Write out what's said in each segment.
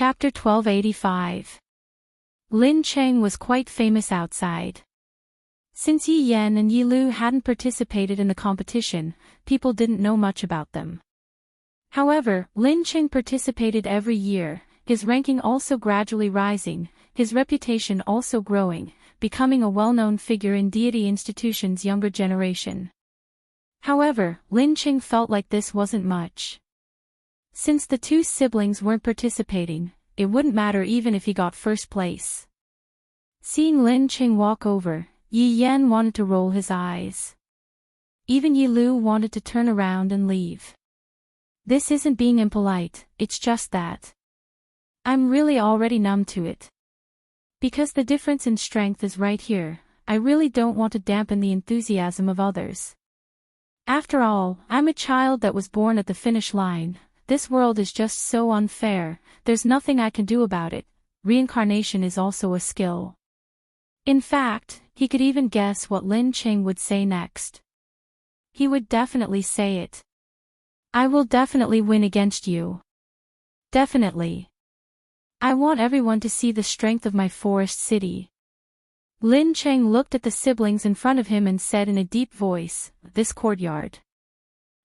Chapter 1285. Lin Cheng was quite famous outside. Since Yi Yan and Yi Lu hadn't participated in the competition, people didn't know much about them. However, Lin Cheng participated every year, his ranking also gradually rising, his reputation also growing, becoming a well-known figure in deity institutions' younger generation. However, Lin Cheng felt like this wasn't much. Since the two siblings weren't participating, it wouldn't matter even if he got first place. Seeing Lin Cheng walk over, Yi Yan wanted to roll his eyes. Even Yi Lu wanted to turn around and leave. This isn't being impolite, it's just that I'm really already numb to it. Because the difference in strength is right here, I really don't want to dampen the enthusiasm of others. After all, I'm a child that was born at the finish line. This world is just so unfair, there's nothing I can do about it. Reincarnation is also a skill. In fact, he could even guess what Lin Cheng would say next. He would definitely say it. I will definitely win against you. Definitely. I want everyone to see the strength of my forest city. Lin Cheng looked at the siblings in front of him and said in a deep voice, "This courtyard.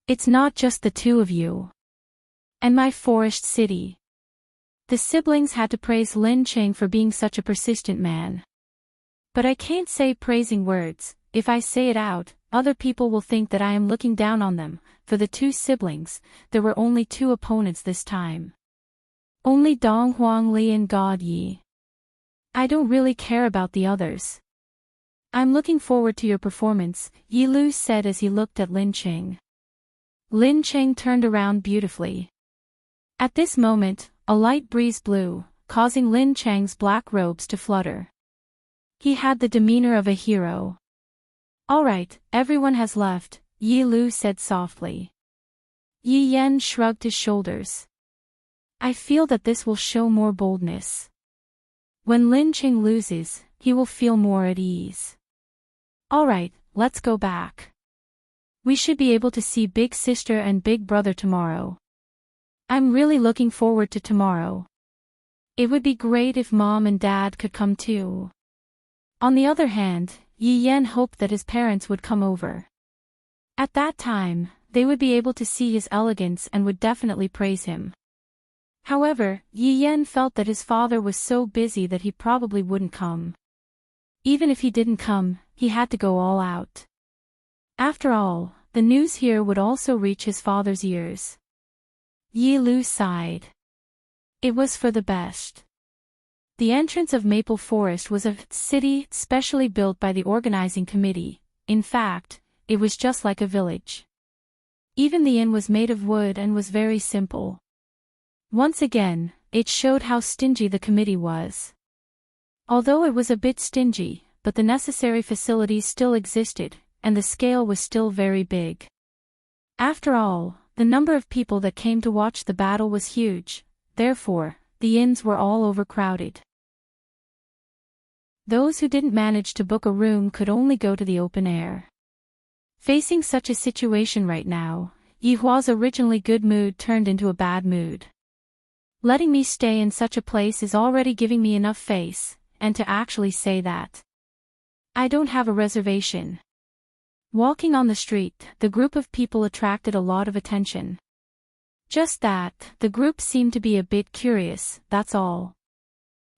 It's not just the two of you. And my forest city." The siblings had to praise Lin Cheng for being such a persistent man. But I can't say praising words. If I say it out, other people will think that I am looking down on them. For the two siblings, there were only two opponents this time. Only Dong Huang Li and God Yi. I don't really care about the others. I'm looking forward to your performance, Yi Lu said as he looked at Lin Cheng. Lin Cheng turned around beautifully. At this moment, a light breeze blew, causing Lin Cheng's black robes to flutter. He had the demeanor of a hero. All right, everyone has left, Yi Lu said softly. Yi Yan shrugged his shoulders. I feel that this will show more boldness. When Lin Cheng loses, he will feel more at ease. All right, let's go back. We should be able to see Big Sister and Big Brother tomorrow. I'm really looking forward to tomorrow. It would be great if Mom and Dad could come too. On the other hand, Yi Yan hoped that his parents would come over. At that time, they would be able to see his elegance and would definitely praise him. However, Yi Yan felt that his father was so busy that he probably wouldn't come. Even if he didn't come, he had to go all out. After all, the news here would also reach his father's ears. Yi Lu sighed. It was for the best. The entrance of Maple Forest was a city specially built by the organizing committee. In fact, it was just like a village. Even the inn was made of wood and was very simple. Once again, it showed how stingy the committee was. Although it was a bit stingy, but the necessary facilities still existed, and the scale was still very big. After all, the number of people that came to watch the battle was huge, therefore, the inns were all overcrowded. Those who didn't manage to book a room could only go to the open air. Facing such a situation right now, Yi Hua's originally good mood turned into a bad mood. Letting me stay in such a place is already giving me enough face, and to actually say that I don't have a reservation. Walking on the street, the group of people attracted a lot of attention. Just that, the group seemed to be a bit curious, that's all.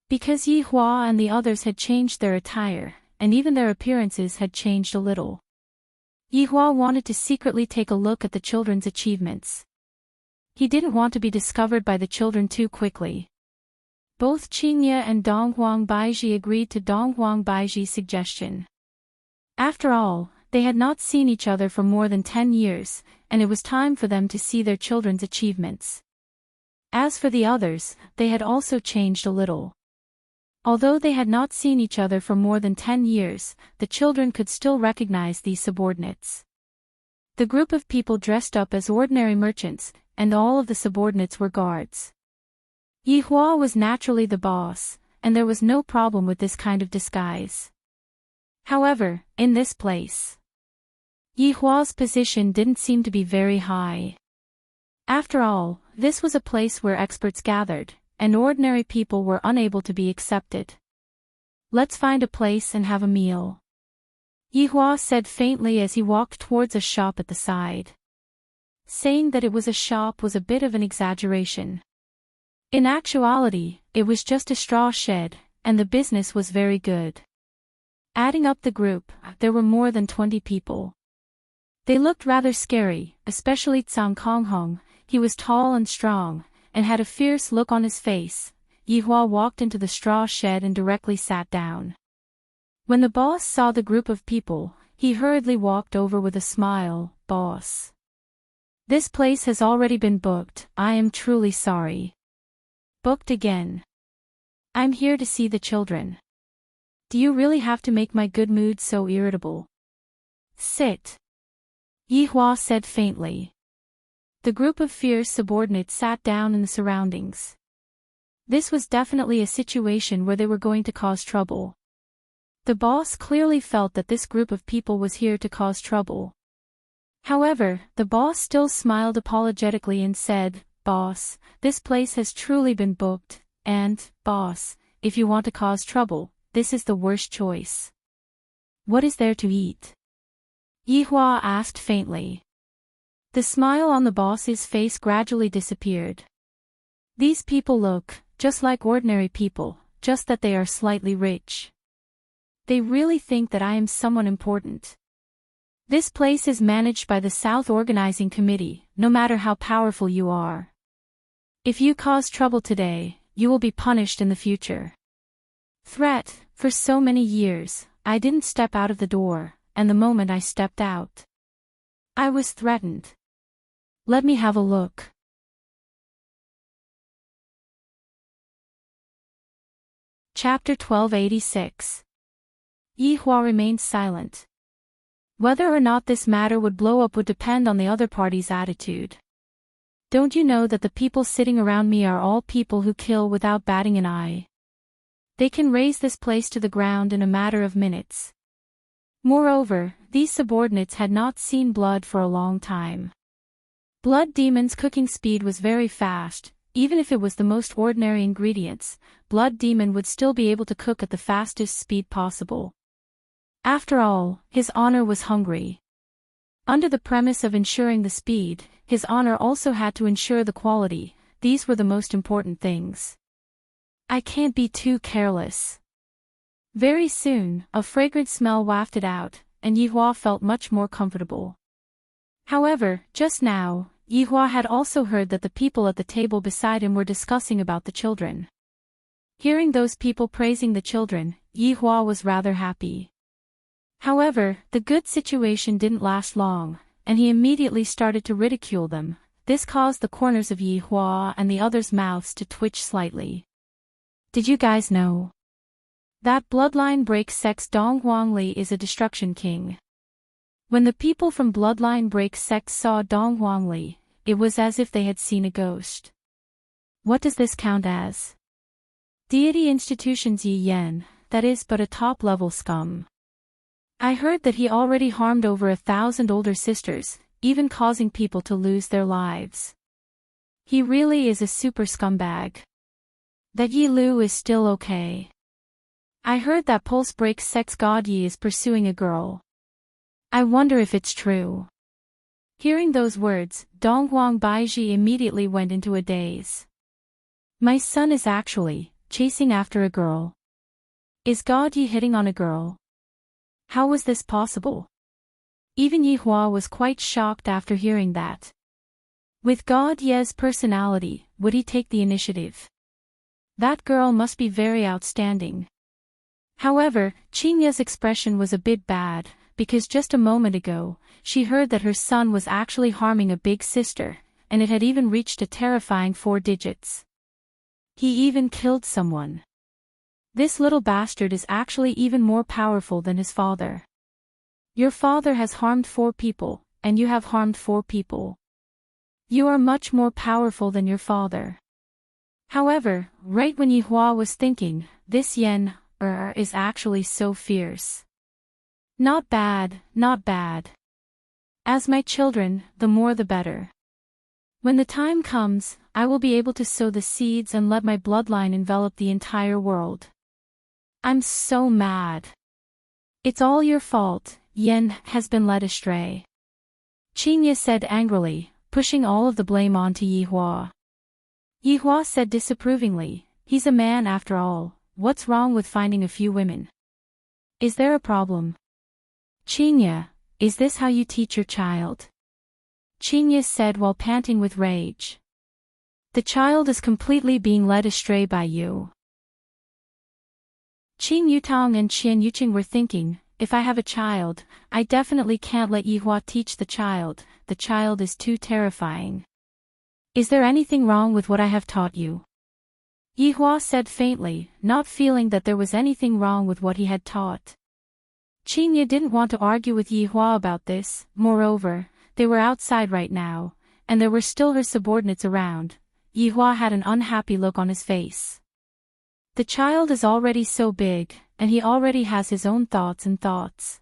Because Yi Hua and the others had changed their attire, and even their appearances had changed a little. Yi Hua wanted to secretly take a look at the children's achievements. He didn't want to be discovered by the children too quickly. Both Qingye and Dong Huang Baizhi agreed to Dong Huang Baizhi's suggestion. After all, they had not seen each other for more than 10 years, and it was time for them to see their children's achievements. As for the others, they had also changed a little. Although they had not seen each other for more than 10 years, the children could still recognize these subordinates. The group of people dressed up as ordinary merchants, and all of the subordinates were guards. Yi Hua was naturally the boss, and there was no problem with this kind of disguise. However, in this place, Yi Hua's position didn't seem to be very high. After all, this was a place where experts gathered, and ordinary people were unable to be accepted. Let's find a place and have a meal, Yihua said faintly as he walked towards a shop at the side. Saying that it was a shop was a bit of an exaggeration. In actuality, it was just a straw shed, and the business was very good. Adding up the group, there were more than 20 people. They looked rather scary, especially Tsang Konghong. He was tall and strong, and had a fierce look on his face. Yihua walked into the straw shed and directly sat down. When the boss saw the group of people, he hurriedly walked over with a smile. "Boss, this place has already been booked. I am truly sorry." "Booked again? I'm here to see the children. Do you really have to make my good mood so irritable?" "Sit," Yihua said faintly. The group of fierce subordinates sat down in the surroundings. This was definitely a situation where they were going to cause trouble. The boss clearly felt that this group of people was here to cause trouble. However, the boss still smiled apologetically and said, "Boss, this place has truly been booked, and, boss, if you want to cause trouble, this is the worst choice." "What is there to eat?" Yihua asked faintly. The smile on the boss's face gradually disappeared. "These people look just like ordinary people, just that they are slightly rich. They really think that I am someone important. This place is managed by the South Organizing Committee, no matter how powerful you are. If you cause trouble today, you will be punished in the future." Threat. For so many years, I didn't step out of the door, and the moment I stepped out, I was threatened. Let me have a look. Chapter 1286. Yihua remained silent. Whether or not this matter would blow up would depend on the other party's attitude. "Don't you know that the people sitting around me are all people who kill without batting an eye? They can raise this place to the ground in a matter of minutes." Moreover, these subordinates had not seen blood for a long time. Blood Demon's cooking speed was very fast. Even if it was the most ordinary ingredients, Blood Demon would still be able to cook at the fastest speed possible. After all, his honor was hungry. Under the premise of ensuring the speed, his honor also had to ensure the quality. These were the most important things. I can't be too careless. Very soon, a fragrant smell wafted out, and Yihua felt much more comfortable. However, just now, Yihua had also heard that the people at the table beside him were discussing about the children. Hearing those people praising the children, Yihua was rather happy. However, the good situation didn't last long, and he immediately started to ridicule them. This caused the corners of Yihua and the others' mouths to twitch slightly. "Did you guys know that bloodline break sect's Dong Huangli is a destruction king?" When the people from bloodline break sect saw Dong Huangli, it was as if they had seen a ghost. "What does this count as?" "Deity institutions Yi Yen, that is but a top-level scum. I heard that he already harmed over 1,000 older sisters, even causing people to lose their lives. He really is a super scumbag. That Yi Lu is still okay. I heard that Pulse Break sect's God Yi is pursuing a girl. I wonder if it's true." Hearing those words, Donghuang Baiji immediately went into a daze. "My son is actually chasing after a girl. Is God Yi hitting on a girl? How was this possible?" Even Yihua was quite shocked after hearing that. With God Ye's personality, would he take the initiative? That girl must be very outstanding. However, Qingya's expression was a bit bad, because just a moment ago, she heard that her son was actually harming a big sister, and it had even reached a terrifying 4 digits. He even killed someone. This little bastard is actually even more powerful than his father. Your father has harmed 4 people, and you have harmed 4 people. You are much more powerful than your father. However, right when Yihua was thinking, this Yen is actually so fierce. Not bad, not bad. As my children, the more the better. When the time comes, I will be able to sow the seeds and let my bloodline envelop the entire world. I'm so mad. It's all your fault, Yen has been led astray. Qingye said angrily, pushing all of the blame onto Yihua. Yihua said disapprovingly, he's a man after all, what's wrong with finding a few women? Is there a problem? Qingye, is this how you teach your child? Qingye said while panting with rage. The child is completely being led astray by you. Qing Yutong and Qian Yuqing were thinking, if I have a child, I definitely can't let Yihua teach the child is too terrifying. Is there anything wrong with what I have taught you? Yihua said faintly, not feeling that there was anything wrong with what he had taught. Qingye didn't want to argue with Yihua about this, moreover, they were outside right now, and there were still her subordinates around. Yihua had an unhappy look on his face. The child is already so big, and he already has his own thoughts.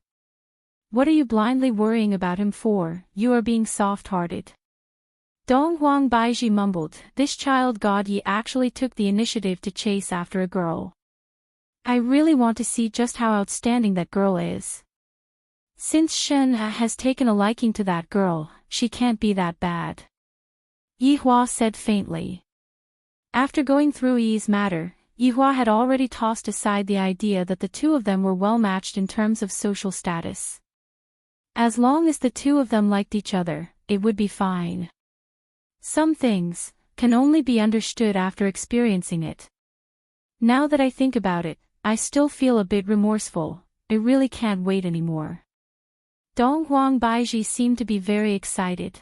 What are you blindly worrying about him for? You are being soft-hearted. Dong Huang Baiji mumbled, this child god Yi actually took the initiative to chase after a girl. I really want to see just how outstanding that girl is. Since Shen has taken a liking to that girl, she can't be that bad. Yihua said faintly. After going through Yi's matter, Yihua had already tossed aside the idea that the two of them were well matched in terms of social status. As long as the two of them liked each other, it would be fine. Some things can only be understood after experiencing it. Now that I think about it, I still feel a bit remorseful. I really can't wait anymore. Dong Huang Baiji seemed to be very excited.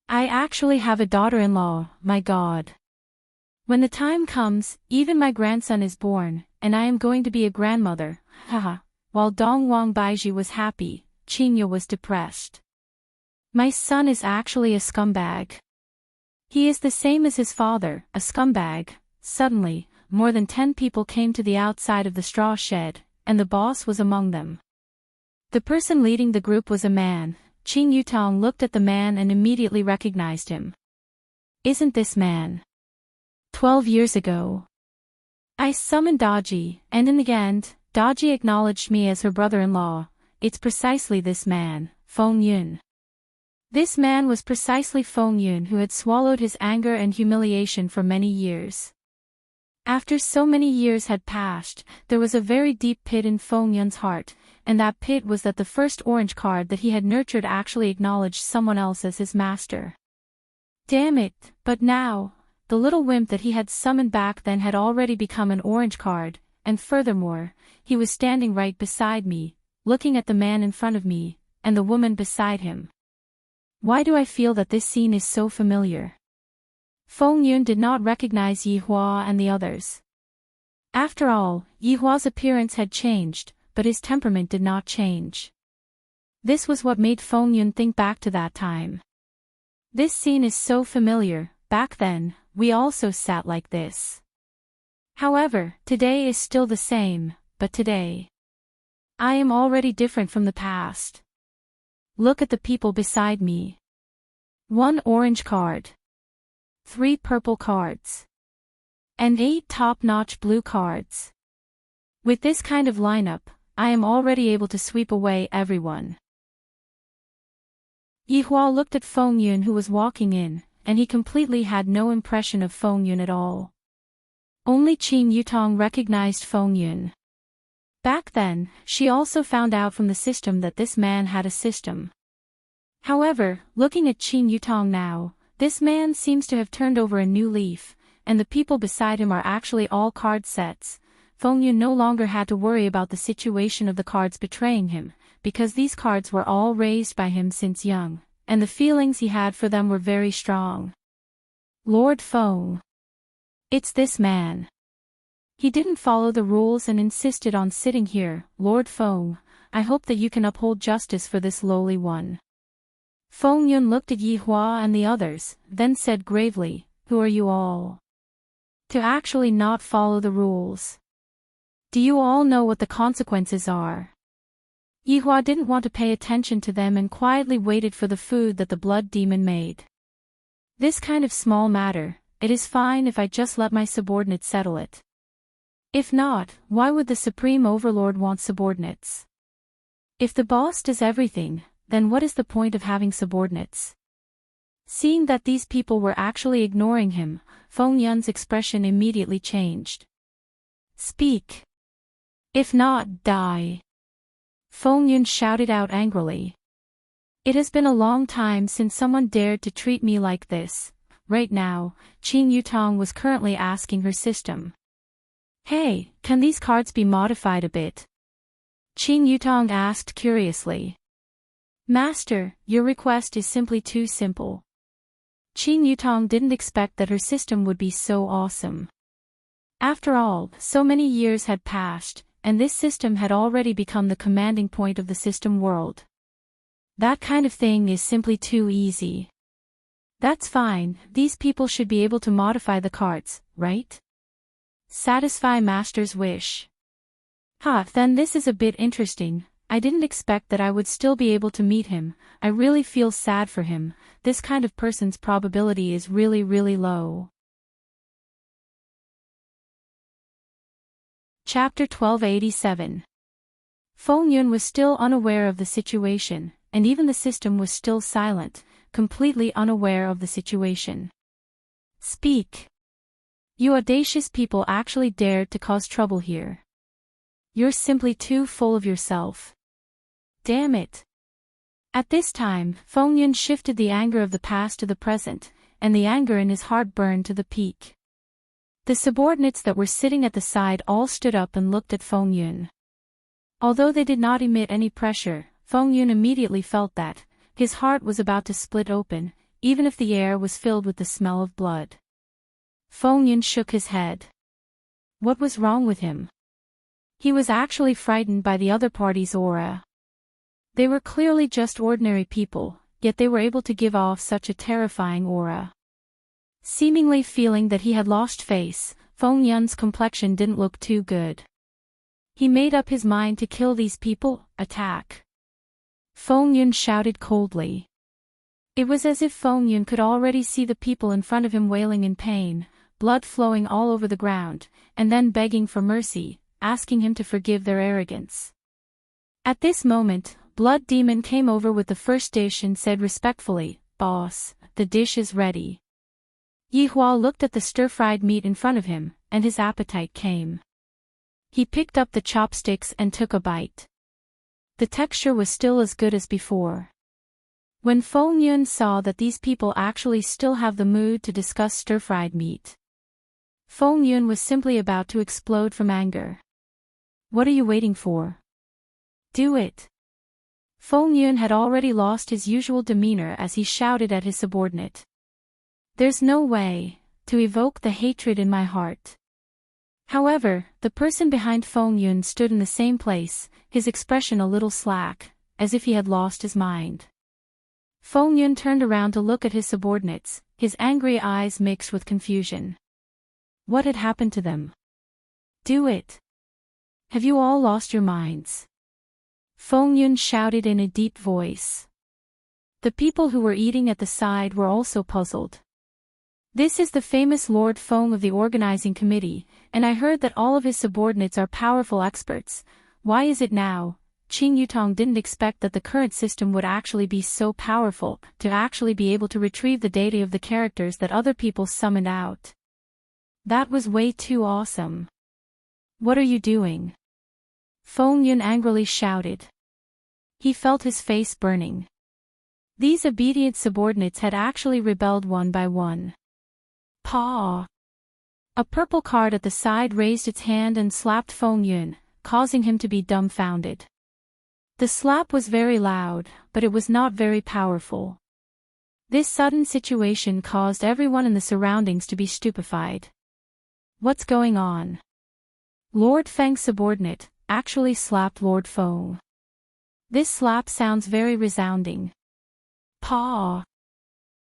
I actually have a daughter-in-law, my god. When the time comes, even my grandson is born, and I am going to be a grandmother, haha. While Dong Huang Baiji was happy, Qingye was depressed. My son is actually a scumbag. He is the same as his father, a scumbag. Suddenly, more than 10 people came to the outside of the straw shed, and the boss was among them. The person leading the group was a man. Qing Yutong looked at the man and immediately recognized him. Isn't this man? 12 years ago. I summoned Daji, and in the end, Daji acknowledged me as her brother-in-law. It's precisely this man, Feng Yun. This man was precisely Feng Yun who had swallowed his anger and humiliation for many years. After so many years had passed, there was a very deep pit in Feng Yun's heart, and that pit was that the first orange card that he had nurtured actually acknowledged someone else as his master. Damn it, but now, the little wimp that he had summoned back then had already become an orange card, and furthermore, he was standing right beside me, looking at the man in front of me, and the woman beside him. Why do I feel that this scene is so familiar? Feng Yun did not recognize Yihua and the others. After all, Yihua's appearance had changed, but his temperament did not change. This was what made Feng Yun think back to that time. This scene is so familiar. Back then, we also sat like this. However, today is still the same, but today, I am already different from the past. Look at the people beside me. 1 orange card. 3 purple cards. And 8 top-notch blue cards. With this kind of lineup, I am already able to sweep away everyone. Yihua looked at Feng Yun who was walking in, and he completely had no impression of Feng Yun at all. Only Qing Yutong recognized Feng Yun. Back then, she also found out from the system that this man had a system. However, looking at Qing Yutong now, this man seems to have turned over a new leaf, and the people beside him are actually all card sets. Feng Yun no longer had to worry about the situation of the cards betraying him, because these cards were all raised by him since young, and the feelings he had for them were very strong. Lord Feng. It's this man. He didn't follow the rules and insisted on sitting here. Lord Feng, I hope that you can uphold justice for this lowly one. Feng Yun looked at Yihua and the others, then said gravely, who are you all? To actually not follow the rules. Do you all know what the consequences are? Yihua didn't want to pay attention to them and quietly waited for the food that the blood demon made. This kind of small matter, it is fine if I just let my subordinates settle it. If not, why would the Supreme Overlord want subordinates? If the boss does everything, then what is the point of having subordinates? Seeing that these people were actually ignoring him, Feng Yun's expression immediately changed. Speak. If not, die. Feng Yun shouted out angrily. It has been a long time since someone dared to treat me like this. Right now, Qing Yutong was currently asking her system. Hey, can these cards be modified a bit? Qing Yutong asked curiously. Master, your request is simply too simple. Qing Yutong didn't expect that her system would be so awesome. After all, so many years had passed, and this system had already become the commanding point of the system world. That kind of thing is simply too easy. That's fine, these people should be able to modify the cards, right? Satisfy Master's wish. Then this is a bit interesting. I didn't expect that I would still be able to meet him. I really feel sad for him. This kind of person's probability is really, really low. Chapter 1287. Feng Yun was still unaware of the situation, and even the system was still silent, completely unaware of the situation. Speak. You audacious people actually dared to cause trouble here. You're simply too full of yourself. Damn it. At this time, Feng Yun shifted the anger of the past to the present, and the anger in his heart burned to the peak. The subordinates that were sitting at the side all stood up and looked at Feng Yun. Although they did not emit any pressure, Feng Yun immediately felt that his heart was about to split open, even if the air was filled with the smell of blood. Feng Yun shook his head. What was wrong with him? He was actually frightened by the other party's aura. They were clearly just ordinary people, yet they were able to give off such a terrifying aura. Seemingly feeling that he had lost face, Feng Yun's complexion didn't look too good. He made up his mind to kill these people. Attack. Feng Yun shouted coldly. It was as if Feng Yun could already see the people in front of him wailing in pain, blood flowing all over the ground, and then begging for mercy, asking him to forgive their arrogance. At this moment, Blood Demon came over with the first dish and said respectfully, "Boss, the dish is ready." Yi Hua looked at the stir-fried meat in front of him, and his appetite came. He picked up the chopsticks and took a bite. The texture was still as good as before. When Feng Yun saw that these people actually still have the mood to discuss stir-fried meat, Feng Yun was simply about to explode from anger. What are you waiting for? Do it. Feng Yun had already lost his usual demeanor as he shouted at his subordinate. There's no way to evoke the hatred in my heart. However, the person behind Feng Yun stood in the same place, his expression a little slack, as if he had lost his mind. Feng Yun turned around to look at his subordinates, his angry eyes mixed with confusion. What had happened to them? Do it. Have you all lost your minds? Feng Yun shouted in a deep voice. The people who were eating at the side were also puzzled. This is the famous Lord Feng of the organizing committee, and I heard that all of his subordinates are powerful experts. Why is it now? Qing Yutong didn't expect that the current system would actually be so powerful, to actually be able to retrieve the data of the characters that other people summoned out. That was way too awesome. What are you doing? Feng Yun angrily shouted. He felt his face burning. These obedient subordinates had actually rebelled one by one. Paw! A purple card at the side raised its hand and slapped Feng Yun, causing him to be dumbfounded. The slap was very loud, but it was not very powerful. This sudden situation caused everyone in the surroundings to be stupefied. What's going on? Lord Feng's subordinate actually slapped Lord Feng. This slap sounds very resounding. Paw!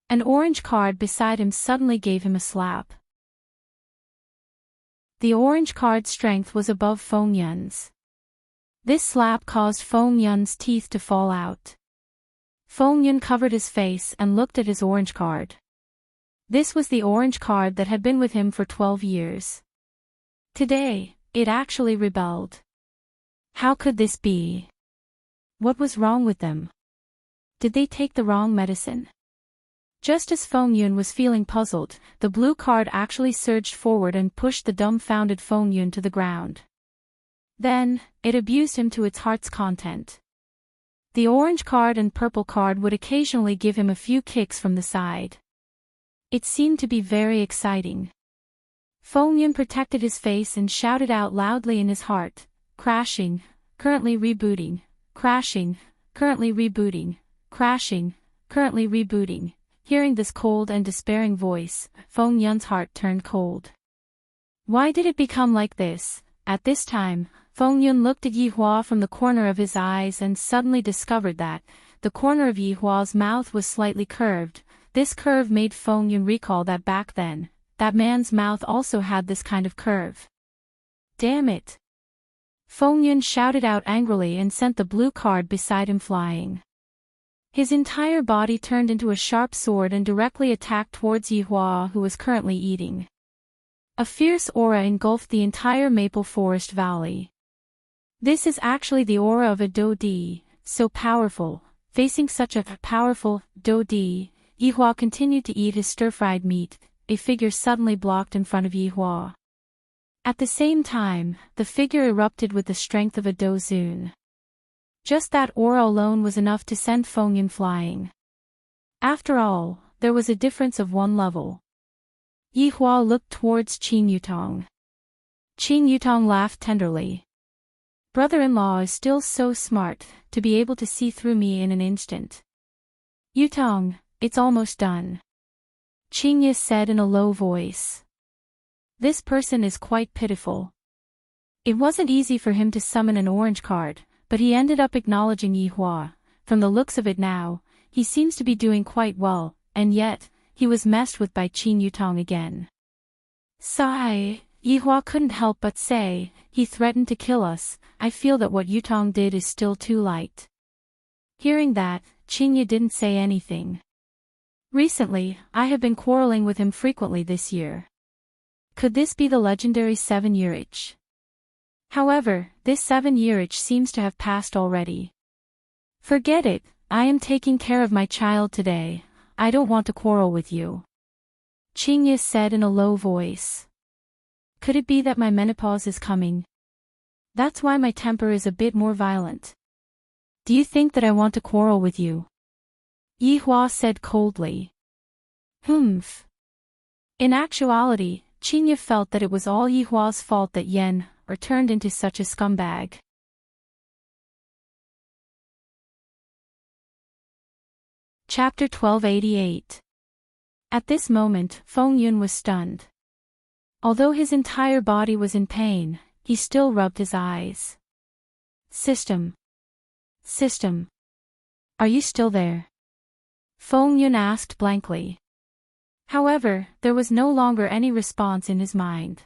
An orange card beside him suddenly gave him a slap. The orange card's strength was above Feng Yun's. This slap caused Feng Yun's teeth to fall out. Feng Yun covered his face and looked at his orange card. This was the orange card that had been with him for 12 years. Today, it actually rebelled. How could this be? What was wrong with them? Did they take the wrong medicine? Just as Feng Yun was feeling puzzled, the blue card actually surged forward and pushed the dumbfounded Feng Yun to the ground. Then, it abused him to its heart's content. The orange card and purple card would occasionally give him a few kicks from the side. It seemed to be very exciting. Feng Yun protected his face and shouted out loudly in his heart, crashing, currently rebooting, crashing, currently rebooting, crashing, currently rebooting. Hearing this cold and despairing voice, Feng Yun's heart turned cold. Why did it become like this? At this time, Feng Yun looked at Yi Hua from the corner of his eyes and suddenly discovered that the corner of Yi Hua's mouth was slightly curved. This curve made Feng Yun recall that back then, that man's mouth also had this kind of curve. Damn it! Feng Yun shouted out angrily and sent the blue card beside him flying. His entire body turned into a sharp sword and directly attacked towards Yi Hua, who was currently eating. A fierce aura engulfed the entire maple forest valley. This is actually the aura of a Dodi, so powerful. Facing such a powerful Dodi, Yi Hua continued to eat his stir-fried meat. A figure suddenly blocked in front of Yi Hua. At the same time, the figure erupted with the strength of a Dozun. Just that aura alone was enough to send Feng Yun flying. After all, there was a difference of one level. Yi Hua looked towards Qin Yutong. Qin Yutong laughed tenderly. Brother-in-law is still so smart, to be able to see through me in an instant. Yutong, it's almost done. Qin Yi said in a low voice. This person is quite pitiful. It wasn't easy for him to summon an orange card, but he ended up acknowledging Yi Hua. From the looks of it now, he seems to be doing quite well, and yet, he was messed with by Qin Yutong again. Sigh, Yi Hua couldn't help but say, he threatened to kill us. I feel that what Yutong did is still too light. Hearing that, Qin Yi didn't say anything. Recently, I have been quarreling with him frequently this year. Could this be the legendary 7-year itch? However, this 7-year itch seems to have passed already. Forget it, I am taking care of my child today. I don't want to quarrel with you. Qin Yi said in a low voice. Could it be that my menopause is coming? That's why my temper is a bit more violent. Do you think that I want to quarrel with you? Yi Hua said coldly. Humph. In actuality, Qin Yi felt that it was all Yi Hua's fault that Yen turned into such a scumbag. Chapter 1288. At this moment, Feng Yun was stunned. Although his entire body was in pain, he still rubbed his eyes. System. System. Are you still there? Feng Yun asked blankly. However, there was no longer any response in his mind.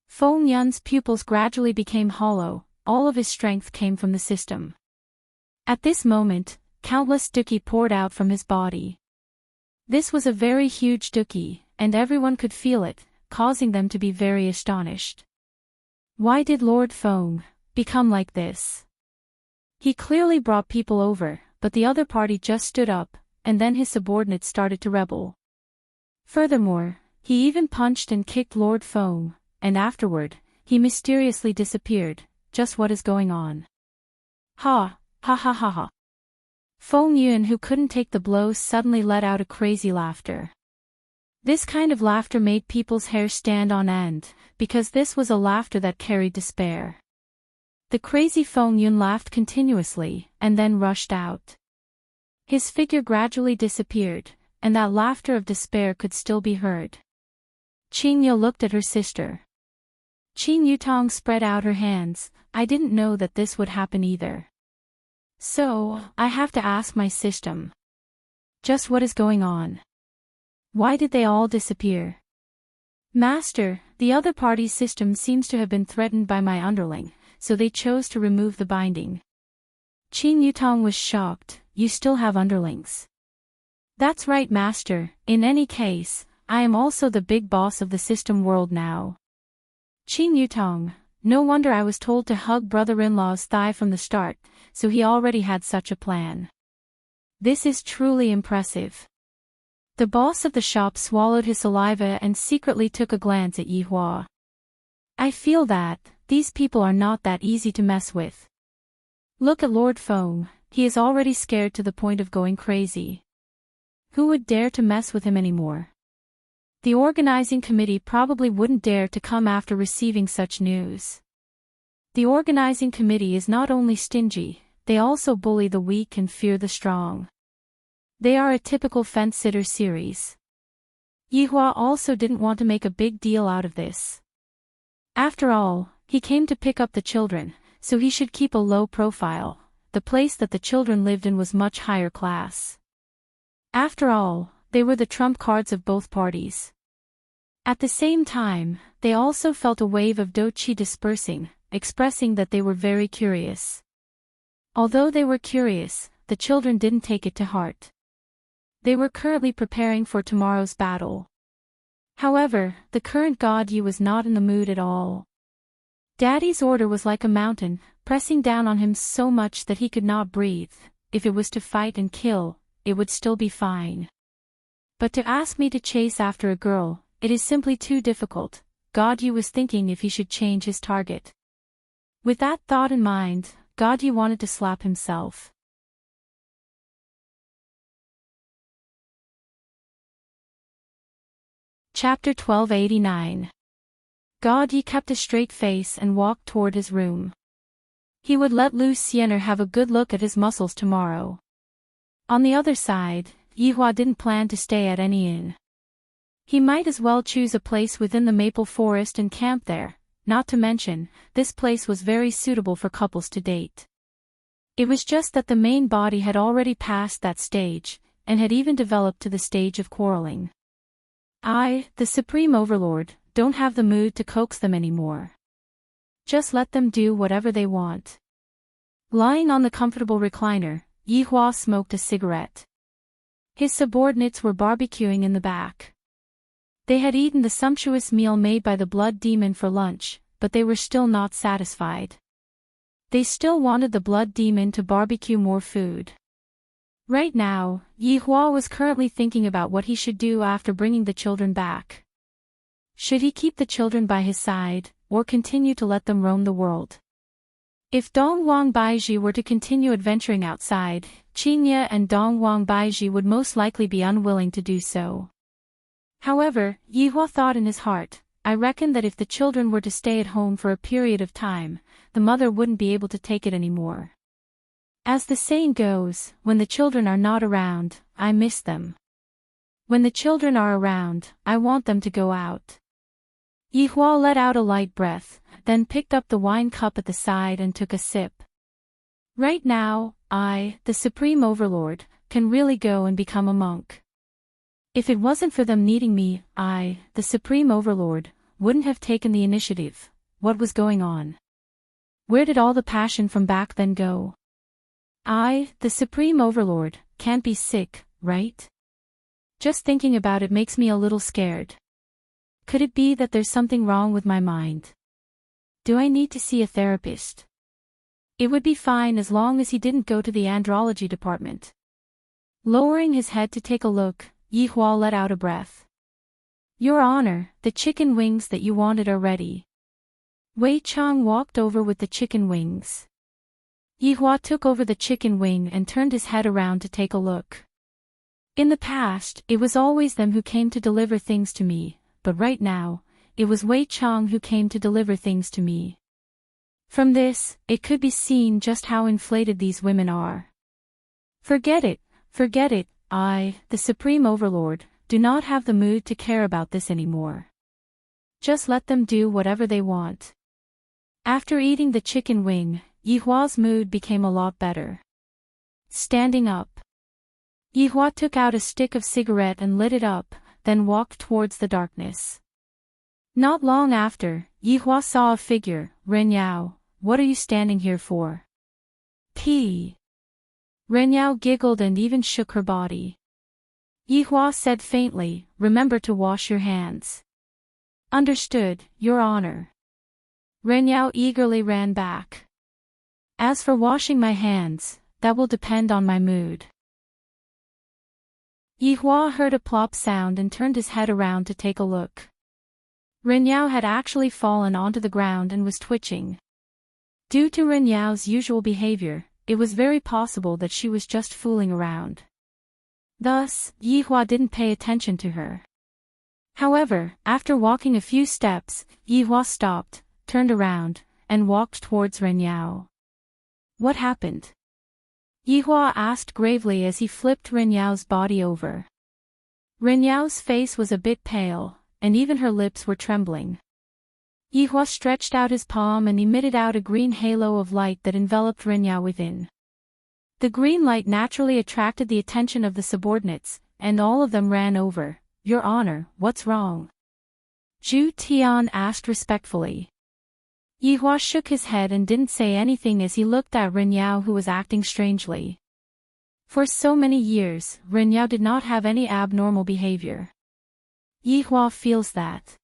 Feng Yun's pupils gradually became hollow, all of his strength came from the system. At this moment, countless dukki poured out from his body. This was a very huge dukki, and everyone could feel it, causing them to be very astonished. Why did Lord Feng become like this? He clearly brought people over, but the other party just stood up, and then his subordinates started to rebel. Furthermore, he even punched and kicked Lord Feng, and afterward, he mysteriously disappeared. Just what is going on? Ha, ha ha ha ha. Feng Yun, who couldn't take the blows, suddenly let out a crazy laughter. This kind of laughter made people's hair stand on end, because this was a laughter that carried despair. The crazy Feng Yun laughed continuously, and then rushed out. His figure gradually disappeared, and that laughter of despair could still be heard. Qin Yi looked at her sister. Qin Yutong spread out her hands. I didn't know that this would happen either. So, I have to ask my system. Just what is going on? Why did they all disappear? Master, the other party's system seems to have been threatened by my underling, so they chose to remove the binding. Qin Yutong was shocked. You still have underlings? That's right, Master. In any case, I am also the big boss of the system world now. Qing Yutong, no wonder I was told to hug brother-in-law's thigh from the start, so he already had such a plan. This is truly impressive. The boss of the shop swallowed his saliva and secretly took a glance at Yi Hua. I feel that these people are not that easy to mess with. Look at Lord Feng, he is already scared to the point of going crazy. Who would dare to mess with him anymore? The organizing committee probably wouldn't dare to come after receiving such news. The organizing committee is not only stingy, they also bully the weak and fear the strong. They are a typical fence-sitter series. Yi Hua also didn't want to make a big deal out of this. After all, he came to pick up the children, so he should keep a low profile. The place that the children lived in was much higher class. After all, they were the trump cards of both parties. At the same time, they also felt a wave of doqi dispersing, expressing that they were very curious. Although they were curious, the children didn't take it to heart. They were currently preparing for tomorrow's battle. However, the current god Yi was not in the mood at all. Daddy's order was like a mountain, pressing down on him so much that he could not breathe. If it was to fight and kill, it would still be fine. But to ask me to chase after a girl, it is simply too difficult. God Yi was thinking if he should change his target. With that thought in mind, God Yi wanted to slap himself. Chapter 1289. God Yi kept a straight face and walked toward his room. He would let Lu Xiener have a good look at his muscles tomorrow. On the other side, Yi Hua didn't plan to stay at any inn. He might as well choose a place within the maple forest and camp there, not to mention, this place was very suitable for couples to date. It was just that the main body had already passed that stage, and had even developed to the stage of quarreling. I, the Supreme Overlord, don't have the mood to coax them anymore. Just let them do whatever they want. Lying on the comfortable recliner, Yi Hua smoked a cigarette. His subordinates were barbecuing in the back. They had eaten the sumptuous meal made by the blood demon for lunch, but they were still not satisfied. They still wanted the blood demon to barbecue more food. Right now, Yi Hua was currently thinking about what he should do after bringing the children back. Should he keep the children by his side, or continue to let them roam the world? If Dong Wang Baiji were to continue adventuring outside, Qingye and Dong Wang Baiji would most likely be unwilling to do so. However, Yi Hua thought in his heart, I reckon that if the children were to stay at home for a period of time, the mother wouldn't be able to take it anymore. As the saying goes, when the children are not around, I miss them. When the children are around, I want them to go out. Yi Hua let out a light breath, then picked up the wine cup at the side and took a sip. Right now, I, the Supreme Overlord, can really go and become a monk. If it wasn't for them needing me, I, the Supreme Overlord, wouldn't have taken the initiative. What was going on? Where did all the passion from back then go? I, the Supreme Overlord, can't be sick, right? Just thinking about it makes me a little scared. Could it be that there's something wrong with my mind? Do I need to see a therapist? It would be fine as long as he didn't go to the andrology department. Lowering his head to take a look, Yi Hua let out a breath. Your Honor, the chicken wings that you wanted are ready. Wei Chang walked over with the chicken wings. Yi Hua took over the chicken wing and turned his head around to take a look. In the past, it was always them who came to deliver things to me, but right now, it was Wei Chang who came to deliver things to me. From this, it could be seen just how inflated these women are. Forget it, I, the Supreme Overlord, do not have the mood to care about this anymore. Just let them do whatever they want. After eating the chicken wing, Yi Hua's mood became a lot better. Standing up. Yi Hua took out a stick of cigarette and lit it up, then walked towards the darkness. Not long after, Yi Hua saw a figure. Ren Yao, what are you standing here for? Ren Yao giggled and even shook her body. Yihua said faintly, remember to wash your hands. Understood, Your Honor. Renyao eagerly ran back. As for washing my hands, that will depend on my mood. Yihua heard a plop sound and turned his head around to take a look. Renyao had actually fallen onto the ground and was twitching. Due to Renyao's usual behavior, it was very possible that she was just fooling around. Thus, Yihua didn't pay attention to her. However, after walking a few steps, Yihua stopped, turned around, and walked towards Renyao. What happened? Yihua asked gravely as he flipped Renyao's body over. Renyao's face was a bit pale, and even her lips were trembling. Yihua stretched out his palm and emitted out a green halo of light that enveloped Renyao within. The green light naturally attracted the attention of the subordinates, and all of them ran over. Your Honor, what's wrong? Zhu Tian asked respectfully. Yihua shook his head and didn't say anything as he looked at Renyao, who was acting strangely. For so many years, Renyao did not have any abnormal behavior. Yihua feels that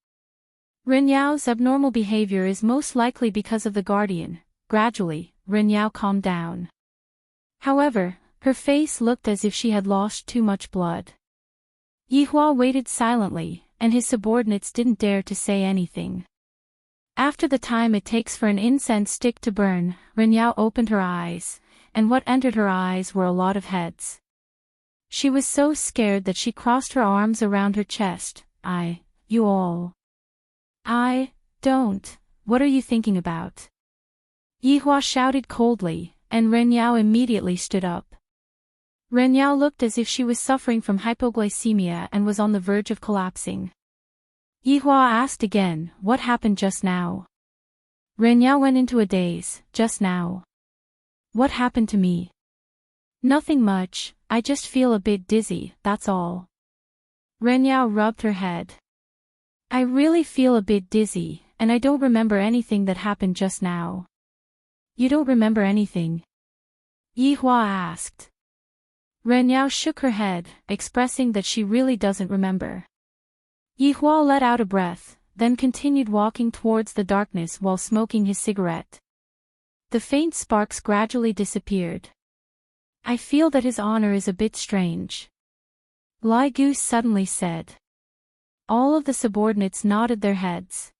Renyao's abnormal behavior is most likely because of the guardian. Gradually, Renyao calmed down. However, her face looked as if she had lost too much blood. Yihua waited silently, and his subordinates didn't dare to say anything. After the time it takes for an incense stick to burn, Renyao opened her eyes, and what entered her eyes were a lot of heads. She was so scared that she crossed her arms around her chest. You all. Don't, what are you thinking about? Yihua shouted coldly, and Renyao immediately stood up. Renyao looked as if she was suffering from hypoglycemia and was on the verge of collapsing. Yihua asked again, what happened just now? Renyao went into a daze. Just now. What happened to me? Nothing much, I just feel a bit dizzy, that's all. Renyao rubbed her head. I really feel a bit dizzy, and I don't remember anything that happened just now. You don't remember anything? Yihua asked. Renyao shook her head, expressing that she really doesn't remember. Yihua let out a breath, then continued walking towards the darkness while smoking his cigarette. The faint sparks gradually disappeared. I feel that His Honor is a bit strange. Lai Gu suddenly said. All of the subordinates nodded their heads.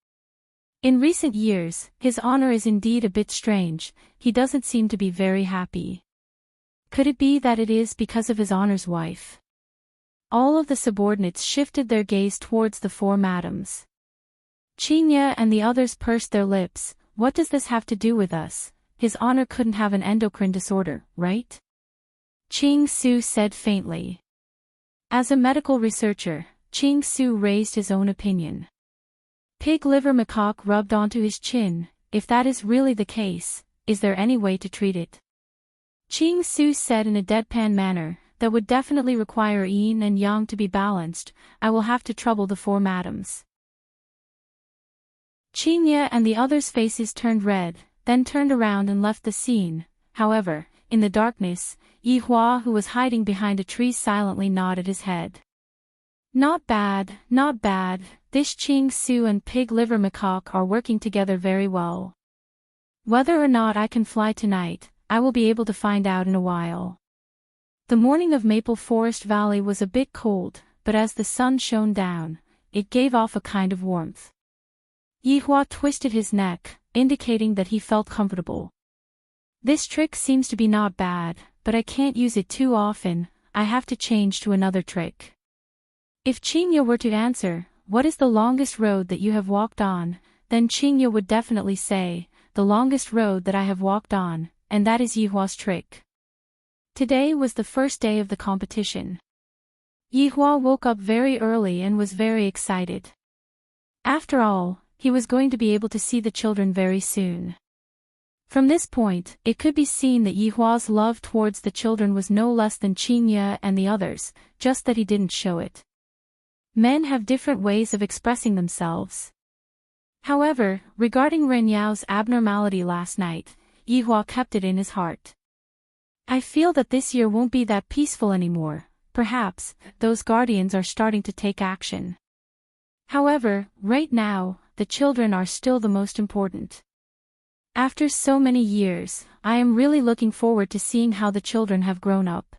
In recent years, His Honor is indeed a bit strange, he doesn't seem to be very happy. Could it be that it is because of His Honor's wife? All of the subordinates shifted their gaze towards the four madams. Qingye and the others pursed their lips. What does this have to do with us? His Honor couldn't have an endocrine disorder, right? Qing Su said faintly. As a medical researcher, Qing Su raised his own opinion. Pig liver macaque rubbed onto his chin. If that is really the case, is there any way to treat it? Qing Su said in a deadpan manner, that would definitely require yin and yang to be balanced. I will have to trouble the four madams. Qingye and the others' faces turned red, then turned around and left the scene. However, in the darkness, Yihua, who was hiding behind a tree, silently nodded his head. Not bad, not bad, this Qing Su and Pig Liver Macaque are working together very well. Whether or not I can fly tonight, I will be able to find out in a while. The morning of Maple Forest Valley was a bit cold, but as the sun shone down, it gave off a kind of warmth. Yihua twisted his neck, indicating that he felt comfortable. This trick seems to be not bad, but I can't use it too often, I have to change to another trick. If Qingye were to answer, what is the longest road that you have walked on, then Qingye would definitely say, the longest road that I have walked on, and that is Yihua's trick. Today was the first day of the competition. Yihua woke up very early and was very excited. After all, he was going to be able to see the children very soon. From this point, it could be seen that Yihua's love towards the children was no less than Qingye and the others, just that he didn't show it. Men have different ways of expressing themselves. However, regarding Renyao's abnormality last night, Yihua kept it in his heart. I feel that this year won't be that peaceful anymore, perhaps, those guardians are starting to take action. However, right now, the children are still the most important. After so many years, I am really looking forward to seeing how the children have grown up.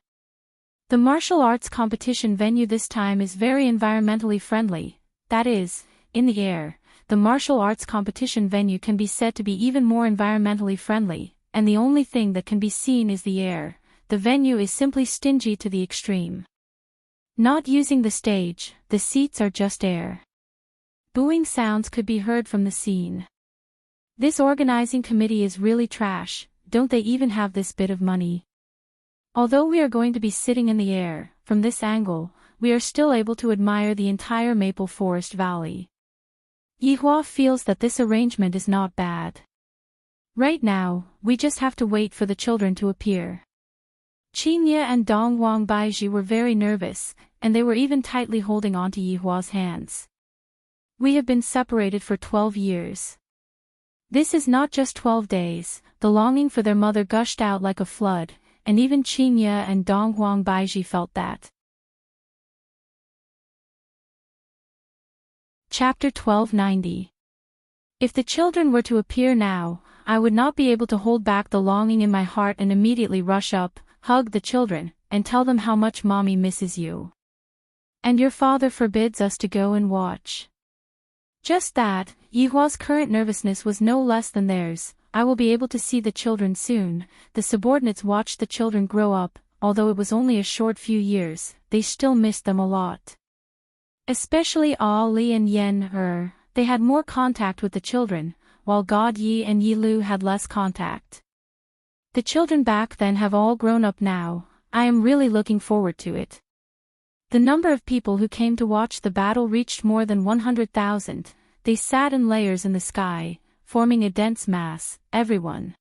The martial arts competition venue this time is very environmentally friendly, that is, in the air. The martial arts competition venue can be said to be even more environmentally friendly, and the only thing that can be seen is the air. The venue is simply stingy to the extreme. Not using the stage, the seats are just air. Booing sounds could be heard from the scene. This organizing committee is really trash, don't they even have this bit of money? Although we are going to be sitting in the air, from this angle, we are still able to admire the entire maple forest valley. Yihua feels that this arrangement is not bad. Right now, we just have to wait for the children to appear. Qingye and Dongwang Baiji were very nervous, and they were even tightly holding onto Yihua's hands. We have been separated for 12 years. This is not just 12 days, the longing for their mother gushed out like a flood, and even Qingye and Dongwang Baiji felt that. Chapter 1290. If the children were to appear now, I would not be able to hold back the longing in my heart and immediately rush up, hug the children, and tell them how much mommy misses you. And your father forbids us to go and watch. Just that, Yihua's current nervousness was no less than theirs. I will be able to see the children soon. The subordinates watched the children grow up, although it was only a short few years, they still missed them a lot. Especially Ali and Yen they had more contact with the children, while God Yi and Yi Lu had less contact. The children back then have all grown up now. I am really looking forward to it. The number of people who came to watch the battle reached more than 100,000. They sat in layers in the sky, forming a dense mass, everyone.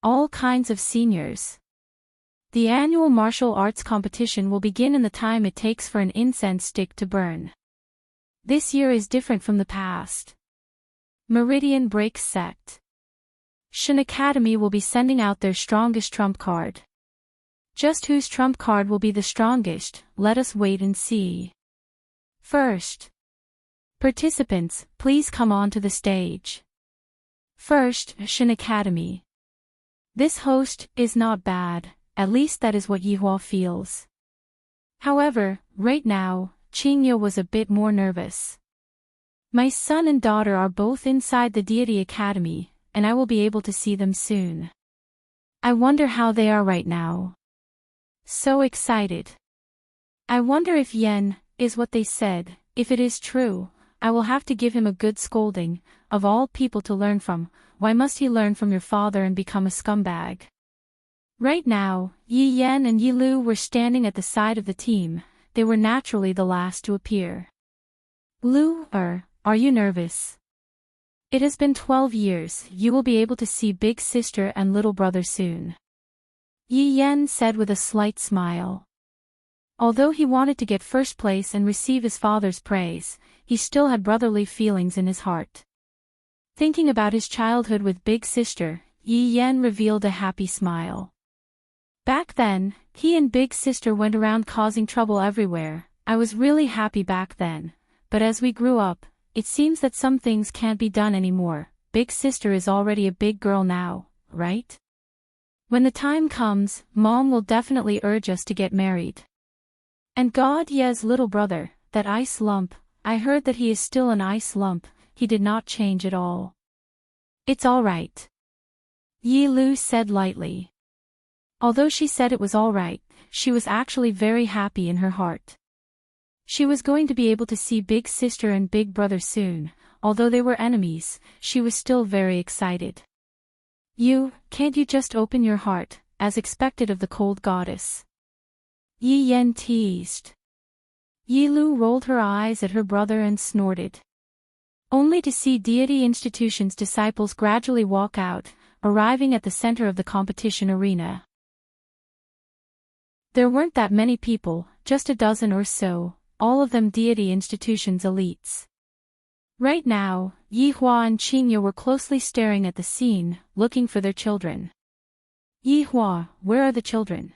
All kinds of seniors. The annual martial arts competition will begin in the time it takes for an incense stick to burn. This year is different from the past. Meridian breaks sect. Shin Academy will be sending out their strongest trump card. Just whose trump card will be the strongest, let us wait and see. First. Participants, please come on to the stage. First, Shin Academy. This host is not bad, at least that is what Yihua feels. However, right now, Qingye was a bit more nervous. My son and daughter are both inside the Deity Academy, and I will be able to see them soon. I wonder how they are right now. So excited. I wonder if Yen is what they said. If it is true, I will have to give him a good scolding. Of all people to learn from, why must he learn from your father and become a scumbag? Right now, Yi Yen and Yi Lu were standing at the side of the team. They were naturally the last to appear. Lu, are you nervous? It has been 12 years. You will be able to see big sister and little brother soon. Yi Yen said with a slight smile. Although he wanted to get first place and receive his father's praise, he still had brotherly feelings in his heart. Thinking about his childhood with big sister, Yi Yen revealed a happy smile. Back then, he and big sister went around causing trouble everywhere. I was really happy back then, but as we grew up, it seems that some things can't be done anymore. Big sister is already a big girl now, right? When the time comes, Mom will definitely urge us to get married. And God Ye's little brother, that ice lump, I heard that he is still an ice lump, he did not change at all. It's all right. Yi Lu said lightly. Although she said it was all right, she was actually very happy in her heart. She was going to be able to see big sister and big brother soon. Although they were enemies, she was still very excited. Can't you just open your heart, as expected of the cold goddess? Yi Yen teased. Yi Lu rolled her eyes at her brother and snorted. Only to see Deity Institution's disciples gradually walk out, arriving at the center of the competition arena. There weren't that many people, just a dozen or so, all of them Deity Institution's elites. Right now, Yihua and Qingye were closely staring at the scene, looking for their children. Yihua, where are the children?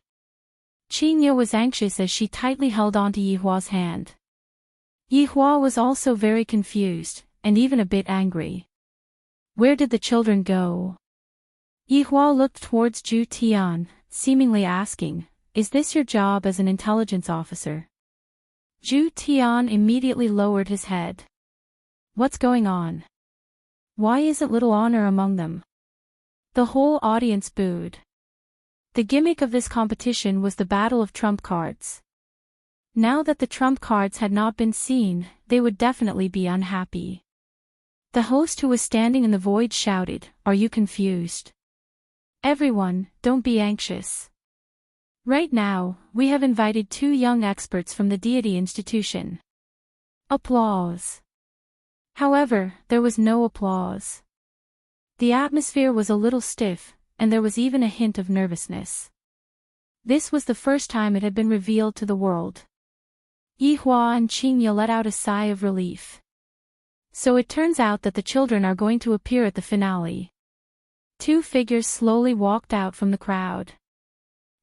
Qingye was anxious as she tightly held onto Yihua's hand. Yihua was also very confused, and even a bit angry. Where did the children go? Yihua looked towards Zhu Tian, seemingly asking, "Is this your job as an intelligence officer?" Zhu Tian immediately lowered his head. What's going on? Why isn't little honor among them? The whole audience booed. The gimmick of this competition was the battle of trump cards. Now that the trump cards had not been seen, they would definitely be unhappy. The host, who was standing in the void, shouted, "Are you confused? Everyone, don't be anxious. Right now, we have invited 2 young experts from the deity institution." Applause. However, there was no applause. The atmosphere was a little stiff, and there was even a hint of nervousness. This was the first time it had been revealed to the world. Yihua and Qingye let out a sigh of relief. So it turns out that the children are going to appear at the finale. 2 figures slowly walked out from the crowd.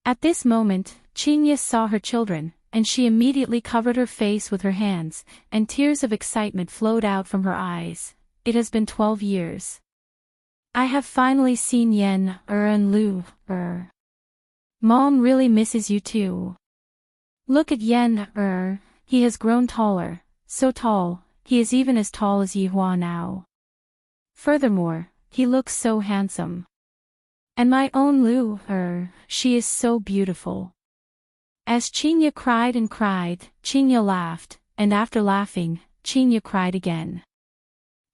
At this moment, Qingye saw her children, and she immediately covered her face with her hands, and tears of excitement flowed out from her eyes. It has been 12 years. I have finally seen Yan, and Lu, Mom really misses you too. Look at Yan, he has grown taller, so tall, he is even as tall as Yihua now. Furthermore, he looks so handsome. And my own Lu, she is so beautiful. As Qingye cried and cried, Qingye laughed, and after laughing, Qingye cried again.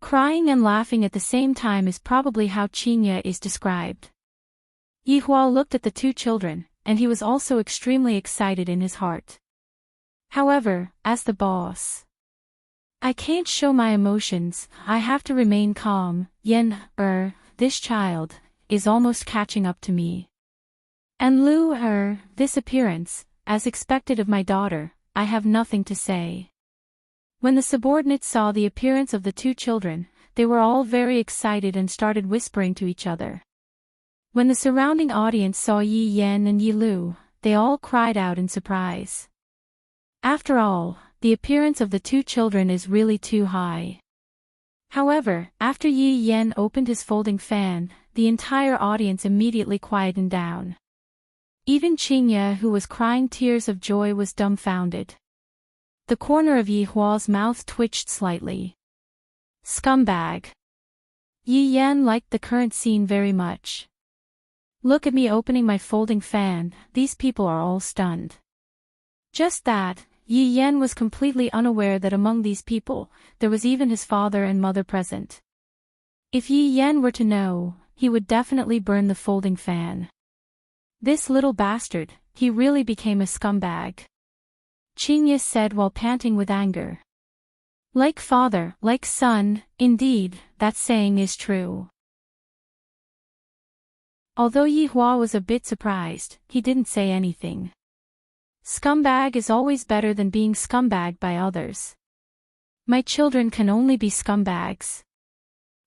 Crying and laughing at the same time is probably how Qingye is described. Yihua looked at the 2 children, and he was also extremely excited in his heart. However, as the boss, I can't show my emotions, I have to remain calm. Yan, this child, is almost catching up to me. And Lu, this appearance, as expected of my daughter, I have nothing to say. When the subordinates saw the appearance of the 2 children, they were all very excited and started whispering to each other. When the surrounding audience saw Yi Yan and Yi Lu, they all cried out in surprise. After all, the appearance of the 2 children is really too high. However, after Yi Yan opened his folding fan, the entire audience immediately quietened down. Even Qingye, who was crying tears of joy, was dumbfounded. The corner of Yihua's mouth twitched slightly. Scumbag. Yi Yan liked the current scene very much. Look at me opening my folding fan, these people are all stunned. Just that, Yi Yan was completely unaware that among these people, there was even his father and mother present. If Yi Yan were to know, he would definitely burn the folding fan. This little bastard, he really became a scumbag. Qingye said while panting with anger. Like father, like son, indeed, that saying is true. Although Yihua was a bit surprised, he didn't say anything. Scumbag is always better than being scumbagged by others. My children can only be scumbags.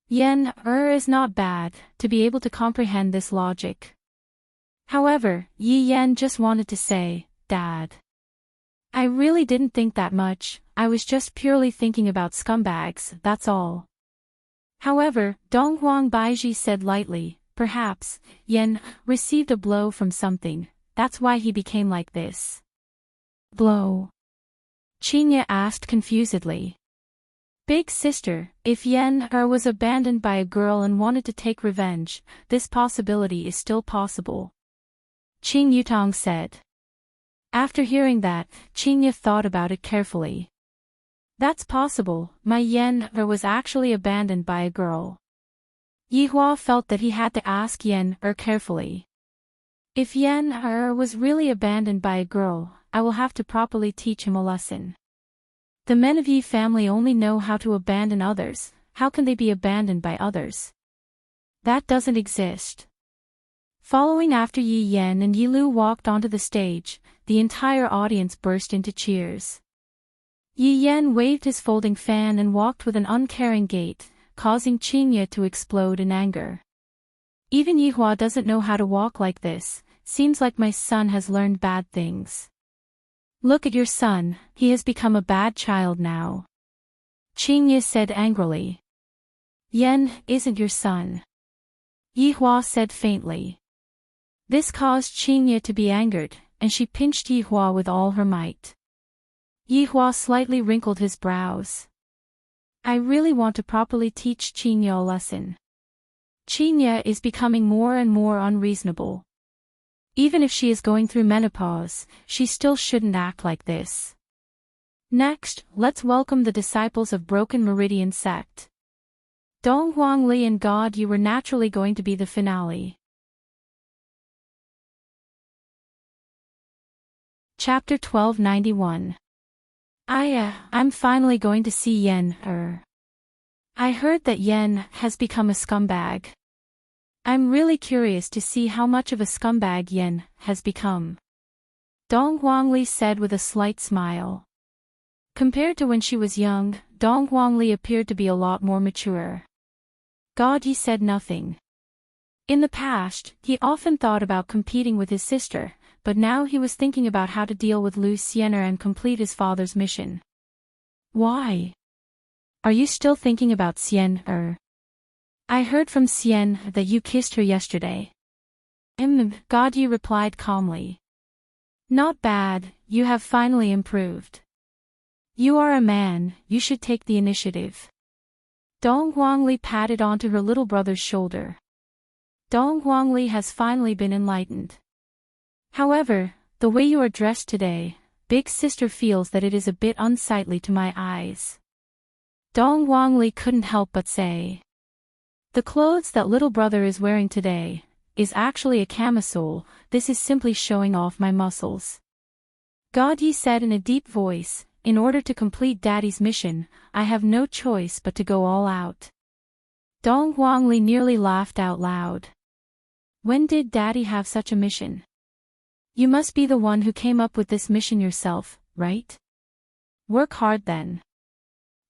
Yan, is not bad, to be able to comprehend this logic. However, Yi Yan just wanted to say, Dad. I really didn't think that much, I was just purely thinking about scumbags, that's all. However, Donghuang Baiji said lightly, perhaps, Yan received a blow from something, that's why he became like this. Blow? Qingye asked confusedly. Big sister, if Yan was abandoned by a girl and wanted to take revenge, this possibility is still possible. Qing Yutong said. After hearing that, Qingye thought about it carefully. That's possible, my Yan was actually abandoned by a girl. Yihua felt that he had to ask Yan carefully. If Yan was really abandoned by a girl, I will have to properly teach him a lesson. The men of Yi family only know how to abandon others, how can they be abandoned by others? That doesn't exist. Following after Yi Yan and Yi Lu walked onto the stage, the entire audience burst into cheers. Yi Yan waved his folding fan and walked with an uncaring gait, causing Qingye to explode in anger. Even Yihua doesn't know how to walk like this, seems like my son has learned bad things. Look at your son, he has become a bad child now. Qingye said angrily. Yan isn't your son. Yihua said faintly. This caused Qingye to be angered, and she pinched Yihua with all her might. Yihua slightly wrinkled his brows. I really want to properly teach Qingye a lesson. Qingye is becoming more and more unreasonable. Even if she is going through menopause, she still shouldn't act like this. Next, let's welcome the disciples of Broken Meridian sect. Donghuang Li and God Yi were naturally going to be the finale. Chapter 1291. I'm finally going to see Yen. I heard that Yen has become a scumbag. I'm really curious to see how much of a scumbag Yen has become. Donghuang Li said with a slight smile. Compared to when she was young, Donghuang Li appeared to be a lot more mature. God Yi said nothing. In the past, he often thought about competing with his sister, but now he was thinking about how to deal with Lu Xiener and complete his father's mission. Why? Are you still thinking about Xiener? I heard from Xian that you kissed her yesterday. God Yi replied calmly. Not bad, you have finally improved. You are a man, you should take the initiative. Donghuang Li patted onto her little brother's shoulder. Donghuang Li has finally been enlightened. However, the way you are dressed today, big sister feels that it is a bit unsightly to my eyes. Donghuang Li couldn't help but say. The clothes that little brother is wearing today is actually a camisole, this is simply showing off my muscles. God Yi said in a deep voice, in order to complete Daddy's mission, I have no choice but to go all out. Donghuang Li nearly laughed out loud. When did Daddy have such a mission? You must be the one who came up with this mission yourself, right? Work hard then.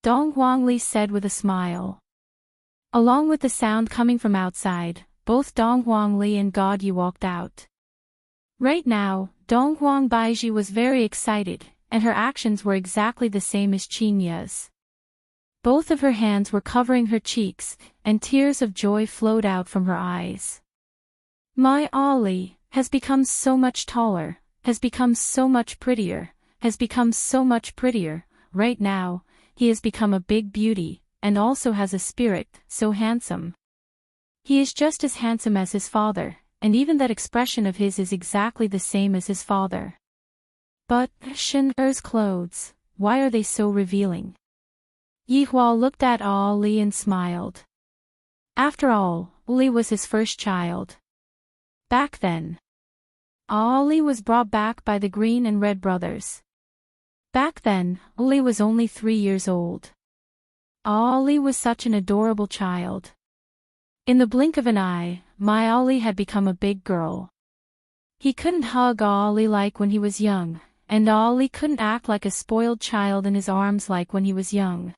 Donghuang Li said with a smile. Along with the sound coming from outside, both Donghuang Li and God Yi walked out. Right now, Donghuang Baiji was very excited, and her actions were exactly the same as Qingye's. Both of her hands were covering her cheeks, and tears of joy flowed out from her eyes. My Ali has become so much taller, has become so much prettier, has become so much prettier. Right now, he has become a big beauty, and also has a spirit, so handsome. He is just as handsome as his father, and even that expression of his is exactly the same as his father. But, Shen Er's clothes, why are they so revealing? Yihua looked at Ali and smiled. After all, Ali was his first child. Back then, Ali was brought back by the Green and Red brothers. Back then, Ali was only 3 years old. Ali was such an adorable child. In the blink of an eye, my Ali had become a big girl. He couldn't hug Ali like when he was young, and Ali couldn't act like a spoiled child in his arms like when he was young.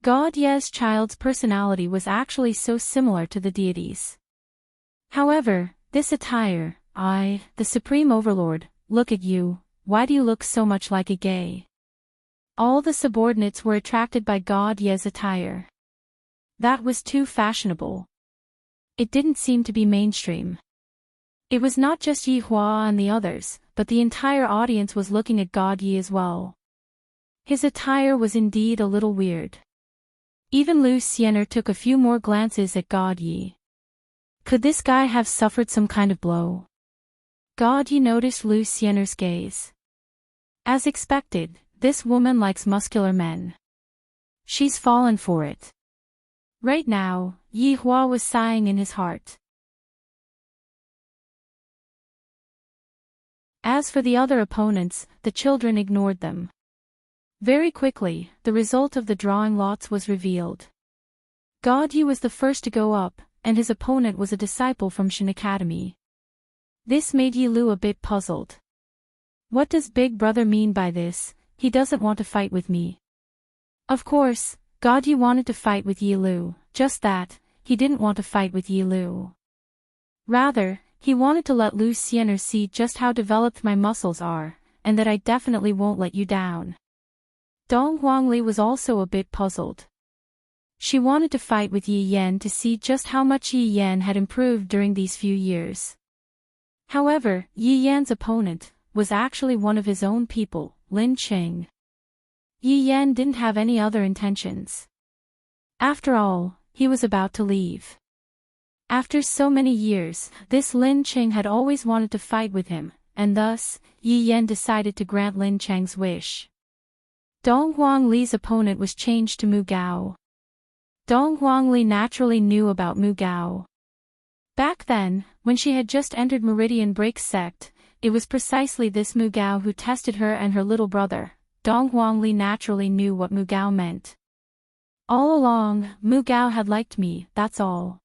God Ye's child's personality was actually so similar to the deities. However, this attire, the Supreme Overlord, look at you, why do you look so much like a gay? All the subordinates were attracted by God Ye's attire. That was too fashionable. It didn't seem to be mainstream. It was not just Yihua and the others, but the entire audience was looking at God Yi as well. His attire was indeed a little weird. Even Lu Xiener took a few more glances at God Yi. Could this guy have suffered some kind of blow? God Yi noticed Lu Xiener's gaze. As expected, this woman likes muscular men. She's fallen for it. Right now, Yihua was sighing in his heart. As for the other opponents, the children ignored them. Very quickly, the result of the drawing lots was revealed. God Yi was the first to go up, and his opponent was a disciple from Shen Academy. This made Yi Lu a bit puzzled. What does Big Brother mean by this? He doesn't want to fight with me. Of course, God Yi wanted to fight with Yi Lu, just that, he didn't want to fight with Yi Lu. Rather, He wanted to let Lu Xian'er see just how developed my muscles are, and that I definitely won't let you down. Dong Huangli was also a bit puzzled. She wanted to fight with Yi Yan to see just how much Yi Yan had improved during these few years. However, Yi Yan's opponent was actually one of his own people, Lin Cheng. Yi Yan didn't have any other intentions. After all, he was about to leave. After so many years, this Lin Cheng had always wanted to fight with him, and thus, Yi Yan decided to grant Lin Cheng's wish. Dong Huangli's opponent was changed to Mu Gao. Dong Huangli naturally knew about Mu Gao. Back then, when she had just entered Meridian Break sect, it was precisely this Mu Gao who tested her and her little brother. Dong Huangli naturally knew what Mu Gao meant. All along, Mu Gao had liked me, that's all.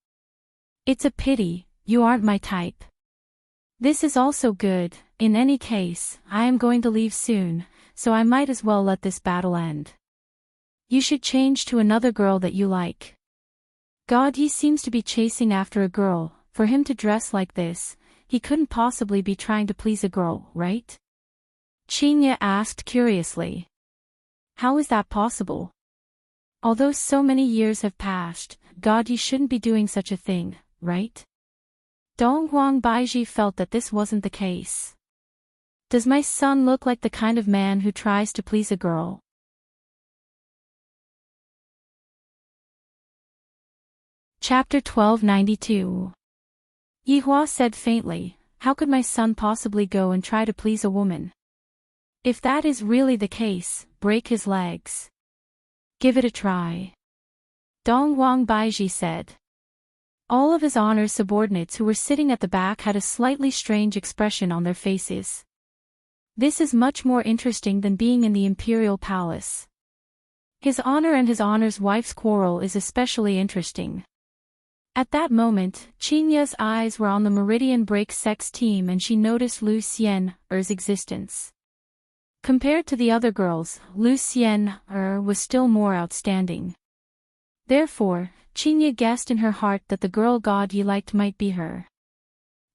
It's a pity, you aren't my type. This is also good. In any case, I am going to leave soon, so I might as well let this battle end. You should change to another girl that you like. God, he seems to be chasing after a girl. For him to dress like this, he couldn't possibly be trying to please a girl, right? Qingye asked curiously. How is that possible? Although so many years have passed, God, you shouldn't be doing such a thing, right? Dong Huang Baiji felt that this wasn't the case. Does my son look like the kind of man who tries to please a girl? Chapter 1292. Yihua said faintly, how could my son possibly go and try to please a woman? If that is really the case, break his legs. Give it a try. Dong Huang Baiji said. All of his honor's subordinates who were sitting at the back had a slightly strange expression on their faces. This is much more interesting than being in the imperial palace. His honor and his honor's wife's quarrel is especially interesting. At that moment, Qingye's eyes were on the Meridian Break sex team and she noticed Lu Xian'er's existence. Compared to the other girls, Lu Xian'er was still more outstanding. Therefore, Qingye guessed in her heart that the girl God Yi liked might be her.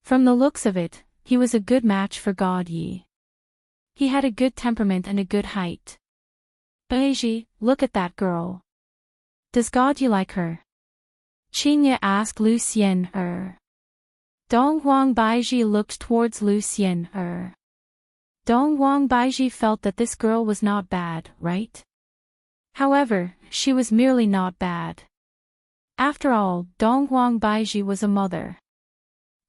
From the looks of it, he was a good match for God Yi. He had a good temperament and a good height. Baiji, look at that girl. Does God Yi like her? Qingye asked Lu Xian'er. Dong Huang Baiji looked towards Lu Xian'er. Dong Huang Baiji felt that this girl was not bad, right? However, she was merely not bad. After all, Dong Huang Baiji was a mother.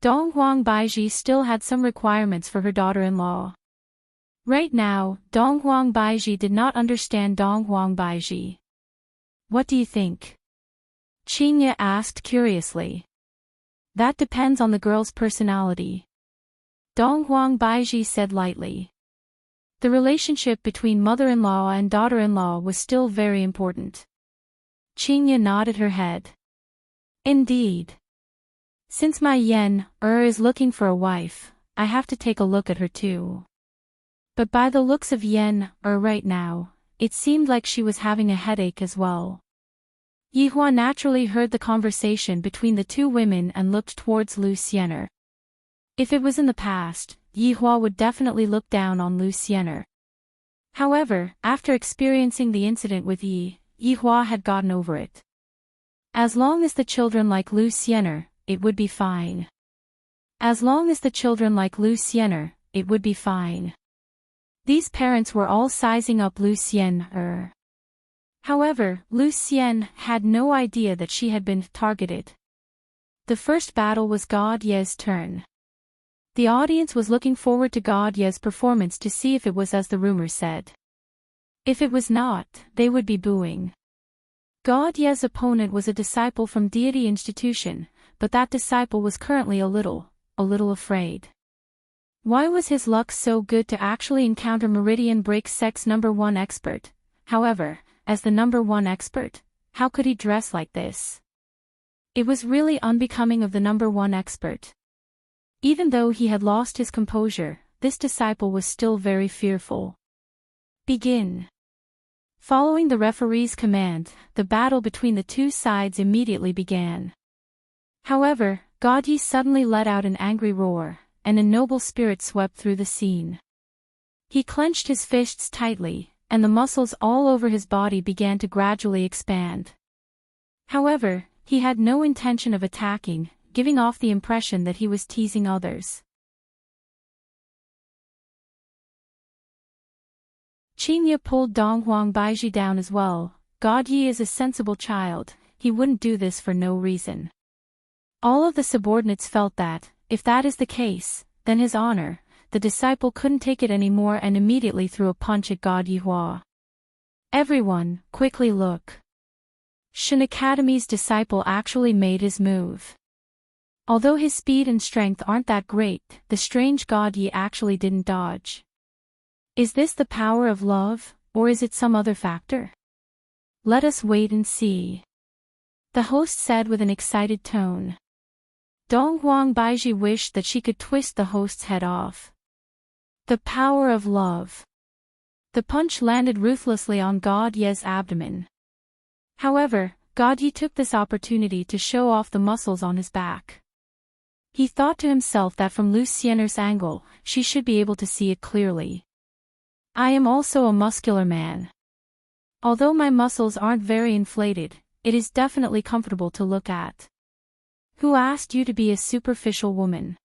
Dong Huang Baiji still had some requirements for her daughter-in-law. Right now, Dong Huang Baiji did not understand Dong Huang Baiji. What do you think? Qingye asked curiously. That depends on the girl's personality. Dong Huang Baiji said lightly. The relationship between mother-in-law and daughter-in-law was still very important. Qingye nodded her head. Indeed. Since my Yen-er is looking for a wife, I have to take a look at her too. But by the looks of Yen-er right now, it seemed like she was having a headache as well. Yihua naturally heard the conversation between the two women and looked towards Lu Xian'er. If it was in the past, Yihua would definitely look down on Lu Xian'er. However, after experiencing the incident with Yihua had gotten over it. As long as the children like Lu Xian'er, it would be fine. As long as the children like Lu Xian'er, it would be fine. These parents were all sizing up Lu Xian'er. However, Lu Xian had no idea that she had been targeted. The first battle was God Ye's turn. The audience was looking forward to God Ye's performance to see if it was as the rumor said. If it was not, they would be booing. God Ye's opponent was a disciple from Deity Institution, but that disciple was currently a little afraid. Why was his luck so good to actually encounter Meridian Break Sect's #1 expert? However, as the #1 expert, how could he dress like this? It was really unbecoming of the #1 expert. Even though he had lost his composure, this disciple was still very fearful. Begin. Following the referee's command, the battle between the two sides immediately began. However, God Yi suddenly let out an angry roar, and a noble spirit swept through the scene. He clenched his fists tightly, and the muscles all over his body began to gradually expand. However, he had no intention of attacking, giving off the impression that he was teasing others. Qingye pulled Donghuang Baizhi down as well. God Yi is a sensible child, he wouldn't do this for no reason. All of the subordinates felt that, if that is the case, then his honor, the disciple couldn't take it anymore and immediately threw a punch at God Yi Hua. Everyone, quickly look. Shen Academy's disciple actually made his move. Although his speed and strength aren't that great, the strange God Yi actually didn't dodge. Is this the power of love, or is it some other factor? Let us wait and see. The host said with an excited tone. Donghuang Baizhi wished that she could twist the host's head off. The power of love. The punch landed ruthlessly on God Ye's abdomen. However, God Yi took this opportunity to show off the muscles on his back. He thought to himself that from Lu Xiener's angle, she should be able to see it clearly. I am also a muscular man. Although my muscles aren't very inflated, it is definitely comfortable to look at. Who asked you to be a superficial woman?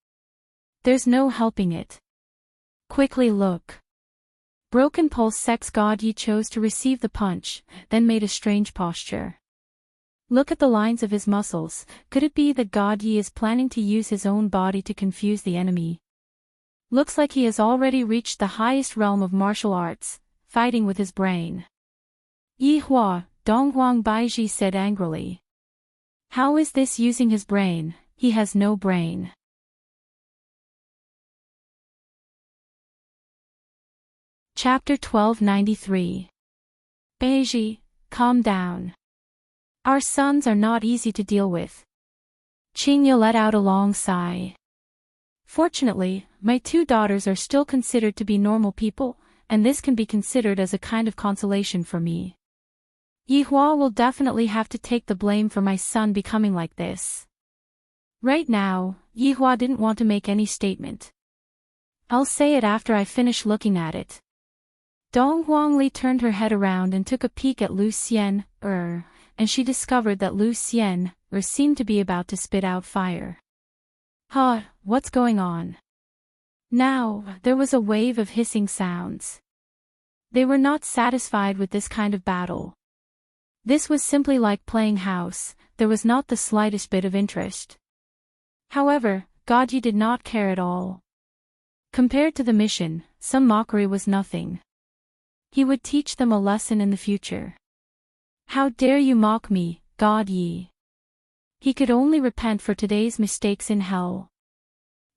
There's no helping it. Quickly look. Broken pulse sex God Yi chose to receive the punch, then made a strange posture. Look at the lines of his muscles. Could it be that God Yi is planning to use his own body to confuse the enemy? Looks like he has already reached the highest realm of martial arts, fighting with his brain. Yi Hua, Donghuang Baizhi said angrily. How is this using his brain? He has no brain. Chapter 1293. Baizhi, calm down. Our sons are not easy to deal with. Qingye let out a long sigh. Fortunately, my two daughters are still considered to be normal people, and this can be considered as a kind of consolation for me. Yi Hua will definitely have to take the blame for my son becoming like this. Right now, Yi Hua didn't want to make any statement. I'll say it after I finish looking at it. Dong Huangli turned her head around and took a peek at Lu Xian, and she discovered that Lu Xian, seemed to be about to spit out fire. Huh, what's going on? Now, there was a wave of hissing sounds. They were not satisfied with this kind of battle. This was simply like playing house, there was not the slightest bit of interest. However, God Yi did not care at all. Compared to the mission, some mockery was nothing. He would teach them a lesson in the future. How dare you mock me, God Yi? He could only repent for today's mistakes in hell.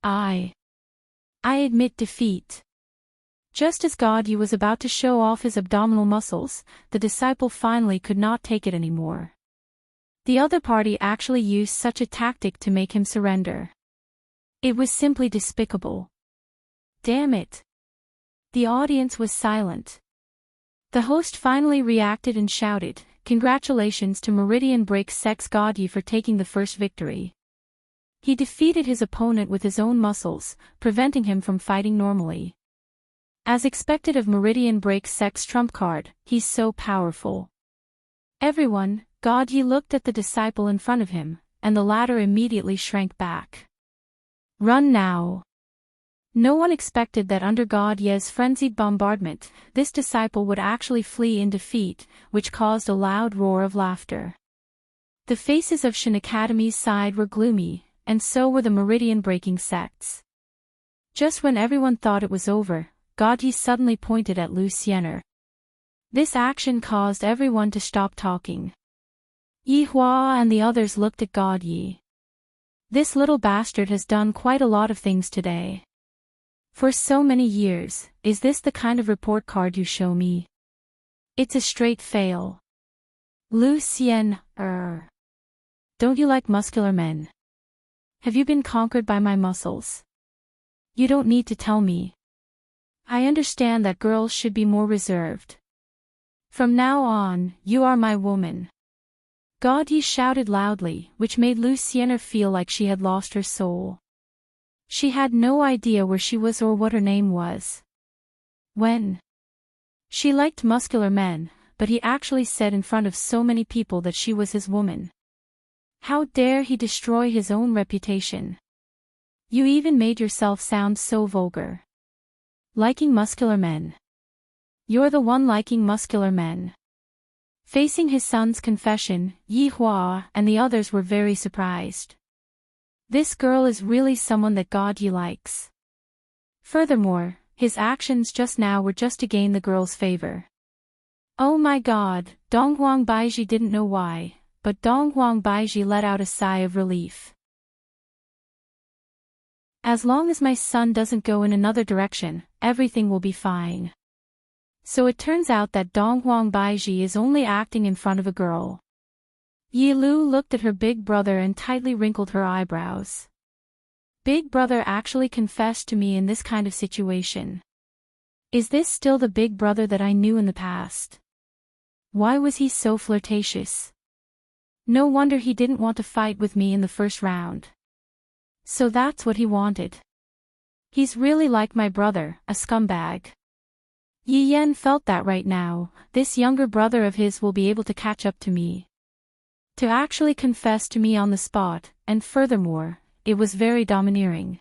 I admit defeat. Just as God Yi was about to show off his abdominal muscles, the disciple finally could not take it anymore. The other party actually used such a tactic to make him surrender. It was simply despicable. Damn it. The audience was silent. The host finally reacted and shouted, "Congratulations to Meridian Break Sex God Yi for taking the first victory." He defeated his opponent with his own muscles, preventing him from fighting normally. As expected of Meridian Break Sex trump card, he's so powerful. Everyone, God Yi looked at the disciple in front of him, and the latter immediately shrank back. Run now. No one expected that under God Ye's frenzied bombardment, this disciple would actually flee in defeat, which caused a loud roar of laughter. The faces of Shen Academy's side were gloomy, and so were the meridian-breaking sects. Just when everyone thought it was over, God Yi suddenly pointed at Lu Xiener. This action caused everyone to stop talking. Yi Hua and the others looked at God Yi. This little bastard has done quite a lot of things today. For so many years, is this the kind of report card you show me? It's a straight fail. Lu Xian, Don't you like muscular men? Have you been conquered by my muscles? You don't need to tell me. I understand that girls should be more reserved. From now on, you are my woman. God Yi shouted loudly, which made Lucienne feel like she had lost her soul. She had no idea where she was or what her name was. When she liked muscular men, but he actually said in front of so many people that she was his woman. How dare he destroy his own reputation? You even made yourself sound so vulgar. Liking muscular men. You're the one liking muscular men. Facing his son's confession, Yi Hua and the others were very surprised. This girl is really someone that God Yi likes. Furthermore, his actions just now were just to gain the girl's favor. Oh my God, Donghuang Baiji didn't know why, but Donghuang Baiji let out a sigh of relief. As long as my son doesn't go in another direction, everything will be fine. So it turns out that Donghuang Baiji is only acting in front of a girl. Yi Lu looked at her big brother and tightly wrinkled her eyebrows. Big brother actually confessed to me in this kind of situation. Is this still the big brother that I knew in the past? Why was he so flirtatious? No wonder he didn't want to fight with me in the first round. So that's what he wanted. He's really like my brother, a scumbag. Yi Yan felt that right now, this younger brother of his will be able to catch up to me. To actually confess to me on the spot, and furthermore, it was very domineering.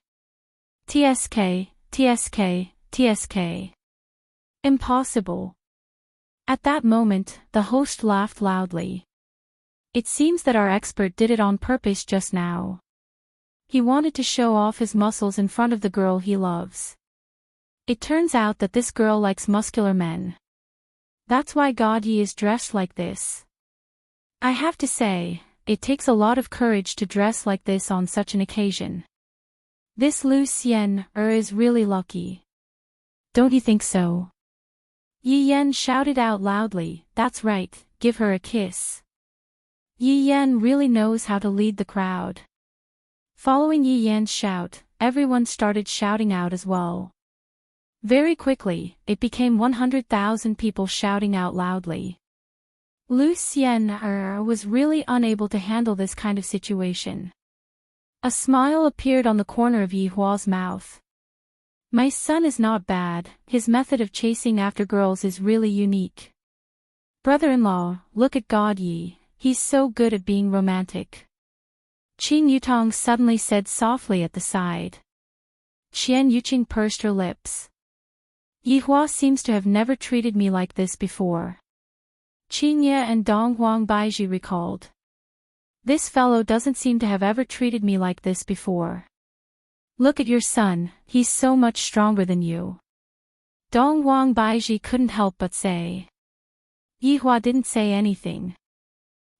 TSK, TSK, TSK. Impossible. At that moment, the host laughed loudly. It seems that our expert did it on purpose just now. He wanted to show off his muscles in front of the girl he loves. It turns out that this girl likes muscular men. That's why God Yi is dressed like this. I have to say, it takes a lot of courage to dress like this on such an occasion. This Lucienne is really lucky. Don't you think so? Yi Yan shouted out loudly, that's right, give her a kiss. Yi Yan really knows how to lead the crowd. Following Yi Yan's shout, everyone started shouting out as well. Very quickly, it became 100,000 people shouting out loudly. Lucienne was really unable to handle this kind of situation. A smile appeared on the corner of Yi Hua's mouth. My son is not bad, his method of chasing after girls is really unique. Brother-in-law, look at God Yi, he's so good at being romantic. Qing Yutong suddenly said softly at the side. Qian Yuqing pursed her lips. Yi Hua seems to have never treated me like this before. Qing Ye and Donghuang Baiji recalled. This fellow doesn't seem to have ever treated me like this before. Look at your son, he's so much stronger than you. Donghuang Baiji couldn't help but say. Yi Hua didn't say anything.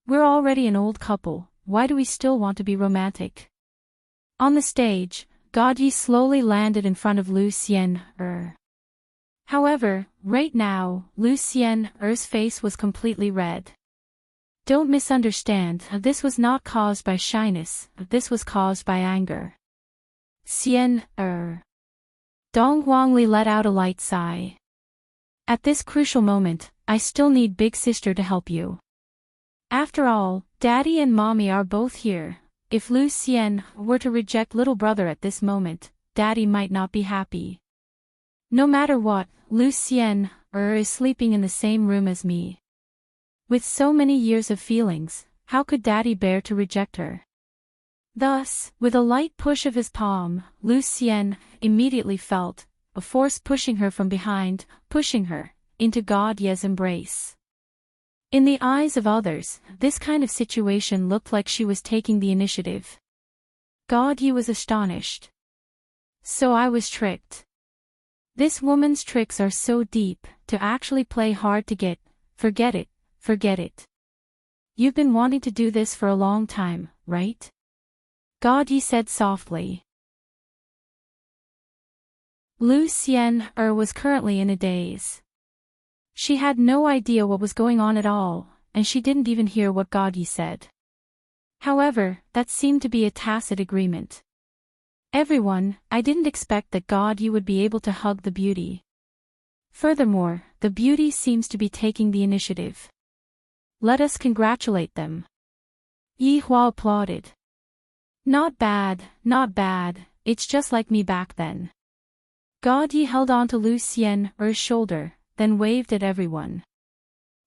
We're already an old couple, why do we still want to be romantic? On the stage, God Yi slowly landed in front of Lucienne. However, right now, Lucienne's face was completely red. Don't misunderstand, this was not caused by shyness, this was caused by anger. Xian, Dong Huangli let out a light sigh. At this crucial moment, I still need Big Sister to help you. After all, Daddy and Mommy are both here. If Lucienne were to reject little brother at this moment, Daddy might not be happy. No matter what, Lucienne is sleeping in the same room as me. With so many years of feelings, how could Daddy bear to reject her? Thus, with a light push of his palm, Lucienne immediately felt a force pushing her from behind, pushing her into God Ye's embrace. In the eyes of others, this kind of situation looked like she was taking the initiative. God Ye was astonished. So I was tricked. This woman's tricks are so deep, to actually play hard to get. Forget it, forget it. You've been wanting to do this for a long time, right? God Ye said softly. Lucienne was currently in a daze. She had no idea what was going on at all, and she didn't even hear what God Ye said. However, that seemed to be a tacit agreement. Everyone, I didn't expect that God Ye would be able to hug the beauty. Furthermore, the beauty seems to be taking the initiative. Let us congratulate them. Yi Hua applauded. Not bad, not bad, it's just like me back then. God Yi held on to Lu Xian's shoulder, then waved at everyone.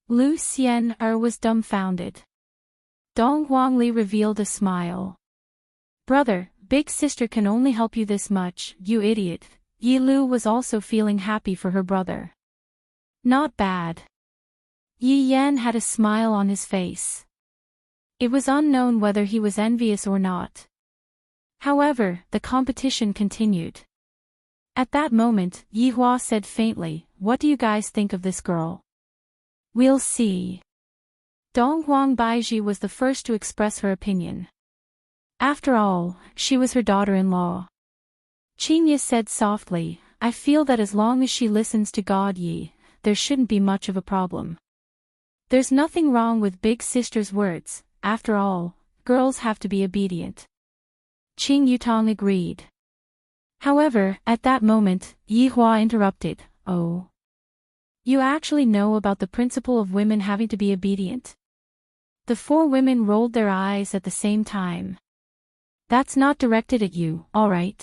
Lu Xian was dumbfounded. Dong Huangli revealed a smile. Brother, big sister can only help you this much, you idiot. Yi Lu was also feeling happy for her brother. Not bad. Yi Yan had a smile on his face. It was unknown whether he was envious or not. However, the competition continued. At that moment, Yi Hua said faintly, "What do you guys think of this girl?" "We'll see." Dong Huang Baiji was the first to express her opinion. After all, she was her daughter-in-law. Qingye said softly, "I feel that as long as she listens to God Yi, there shouldn't be much of a problem. There's nothing wrong with big sister's words, after all, girls have to be obedient." Qing Yutong agreed. However, at that moment, Yi Hua interrupted, "Oh. You actually know about the principle of women having to be obedient?" The four women rolled their eyes at the same time. "That's not directed at you, all right.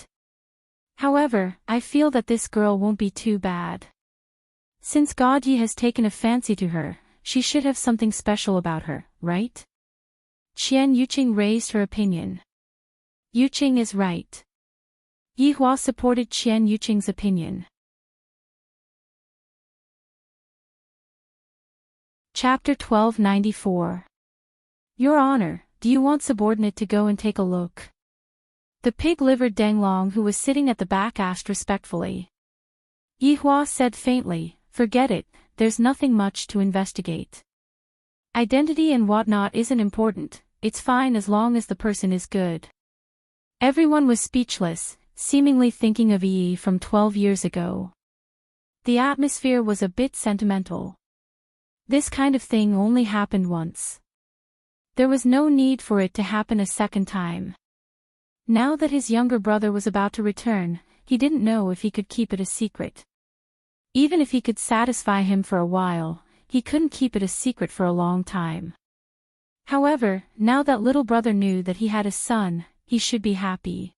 However, I feel that this girl won't be too bad. Since God Yi has taken a fancy to her, she should have something special about her, right?" Qian Yuqing raised her opinion. "Yuqing is right." Yi Hua supported Qian Yuqing's opinion. Chapter 1294. Your Honor, do you want subordinate to go and take a look? The pig-livered Denglong who was sitting at the back asked respectfully. Yi Hua said faintly, "Forget it, there's nothing much to investigate. Identity and whatnot isn't important, it's fine as long as the person is good." Everyone was speechless, seemingly thinking of Yi from 12 years ago. The atmosphere was a bit sentimental. This kind of thing only happened once. There was no need for it to happen a second time. Now that his younger brother was about to return, he didn't know if he could keep it a secret. Even if he could satisfy him for a while, he couldn't keep it a secret for a long time. However, now that little brother knew that he had a son, he should be happy.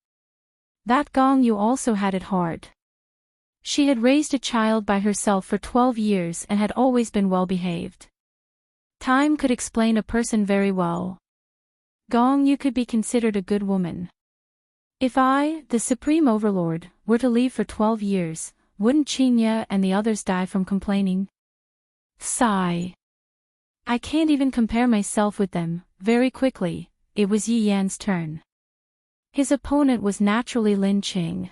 That Gong Yu also had it hard. She had raised a child by herself for 12 years and had always been well-behaved. Time could explain a person very well. Gong Yu could be considered a good woman. If I, the Supreme Overlord, were to leave for 12 years, wouldn't Qingye and the others die from complaining? Sigh. I can't even compare myself with them. Very quickly, it was Yi Yan's turn. His opponent was naturally Lin Qing.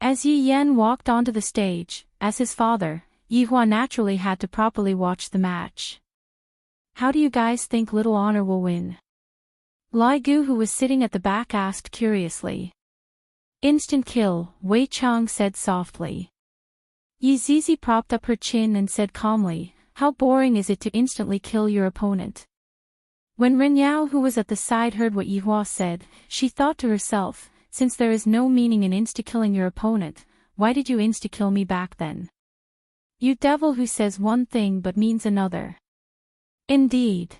As Yi Yan walked onto the stage, as his father, Yi Hua naturally had to properly watch the match. How do you guys think Little Honor will win? Lai Gu, who was sitting at the back, asked curiously. Instant kill, Wei Chang said softly. Yi Zizi propped up her chin and said calmly, how boring is it to instantly kill your opponent? When Ren Yao, who was at the side, heard what Yi Hua said, she thought to herself, since there is no meaning in insta-killing your opponent, why did you insta-kill me back then? You devil who says one thing but means another. Indeed.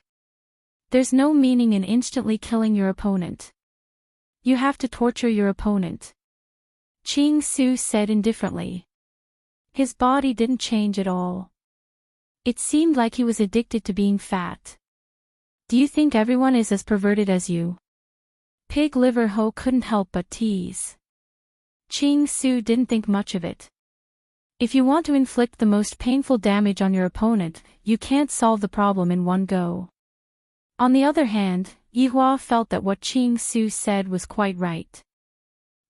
There's no meaning in instantly killing your opponent. You have to torture your opponent. Qing Su said indifferently. His body didn't change at all. It seemed like he was addicted to being fat. Do you think everyone is as perverted as you? Pig Liver Ho couldn't help but tease. Qing Su didn't think much of it. If you want to inflict the most painful damage on your opponent, you can't solve the problem in one go. On the other hand, Yi Hua felt that what Qing Su said was quite right.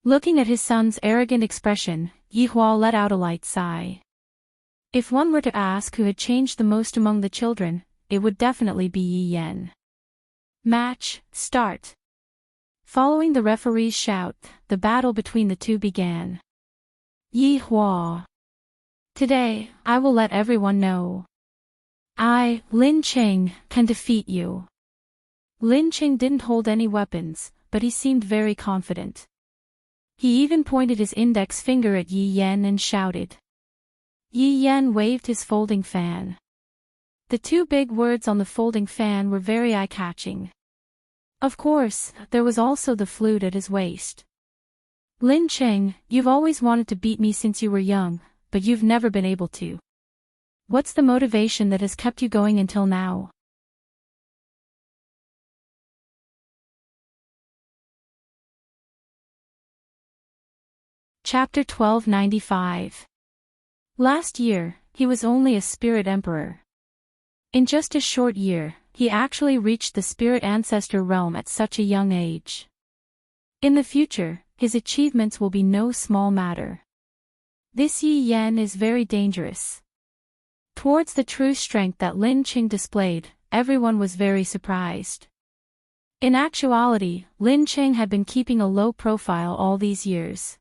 Looking at his son's arrogant expression, Yi Hua let out a light sigh. If one were to ask who had changed the most among the children, it would definitely be Yi Yan. Match, start. Following the referee's shout, the battle between the two began. Yi Hua. Today, I will let everyone know. I, Lin Qing, can defeat you. Lin Qing didn't hold any weapons, but he seemed very confident. He even pointed his index finger at Yi Yan and shouted. Yi Yan waved his folding fan. The two big words on the folding fan were very eye-catching. Of course, there was also the flute at his waist. Lin Cheng, you've always wanted to beat me since you were young, but you've never been able to. What's the motivation that has kept you going until now? Chapter 1295. Last year, he was only a spirit emperor. In just a short year, he actually reached the spirit ancestor realm at such a young age. In the future, his achievements will be no small matter. This Yi Yan is very dangerous. Towards the true strength that Lin Cheng displayed, everyone was very surprised. In actuality, Lin Cheng had been keeping a low profile all these years.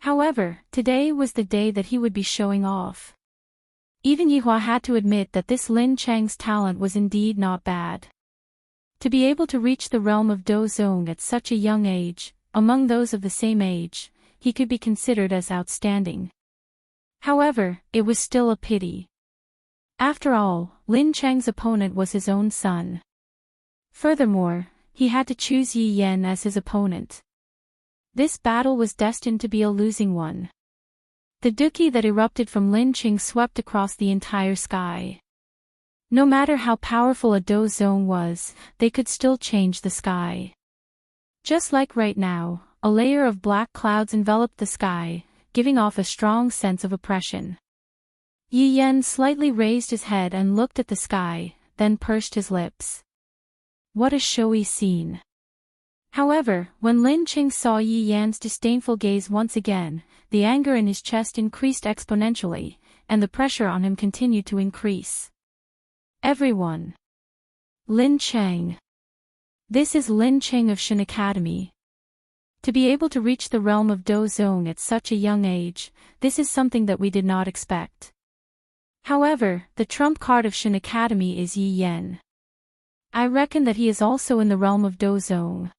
However, today was the day that he would be showing off. Even Yihua had to admit that this Lin Cheng's talent was indeed not bad. To be able to reach the realm of Dozong at such a young age, among those of the same age, he could be considered as outstanding. However, it was still a pity. After all, Lin Cheng's opponent was his own son. Furthermore, he had to choose Yi Yan as his opponent. This battle was destined to be a losing one. The Duki that erupted from Lin Cheng swept across the entire sky. No matter how powerful a Dozong was, they could still change the sky. Just like right now, a layer of black clouds enveloped the sky, giving off a strong sense of oppression. Yi Yan slightly raised his head and looked at the sky, then pursed his lips. What a showy scene. However, when Lin Cheng saw Yi Yan's disdainful gaze once again, the anger in his chest increased exponentially, and the pressure on him continued to increase. Everyone. Lin Cheng. This is Lin Cheng of Shen Academy. To be able to reach the realm of Dozong at such a young age, this is something that we did not expect. However, the trump card of Shen Academy is Yi Yan. I reckon that he is also in the realm of Dozong.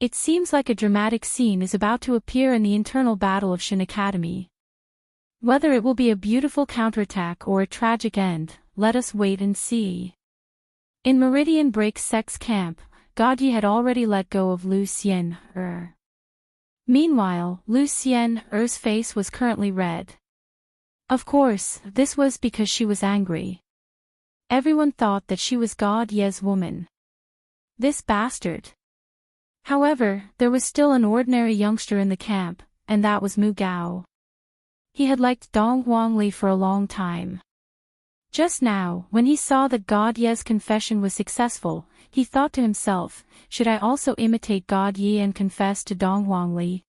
It seems like a dramatic scene is about to appear in the internal battle of Shen Academy. Whether it will be a beautiful counterattack or a tragic end, let us wait and see. In Meridian Break Sect's camp, God Yi had already let go of Lu Xian. Meanwhile, Lu Xian's face was currently red. Of course, this was because she was angry. Everyone thought that she was God Ye's woman. This bastard. However, there was still an ordinary youngster in the camp, and that was Mu Gao. He had liked Dong Huangli for a long time. Just now, when he saw that God Ye's confession was successful, he thought to himself, should I also imitate God Ye and confess to Dong Huangli?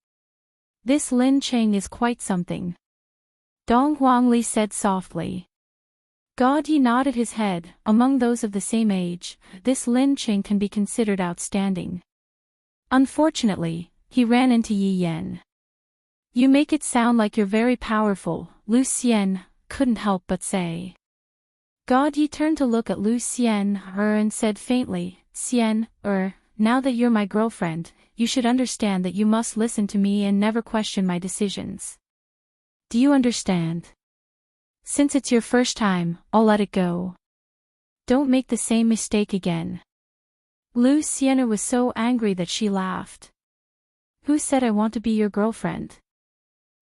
This Lin Cheng is quite something. Dong Huangli said softly. God Ye nodded his head. Among those of the same age, this Lin Cheng can be considered outstanding. Unfortunately, he ran into Yi Yan. You make it sound like you're very powerful, Lu Xian couldn't help but say. God Yi turned to look at Lu Xian and said faintly, Xian, now that you're my girlfriend, you should understand that you must listen to me and never question my decisions. Do you understand? Since it's your first time, I'll let it go. Don't make the same mistake again. Lu Xian was so angry that she laughed. Who said I want to be your girlfriend?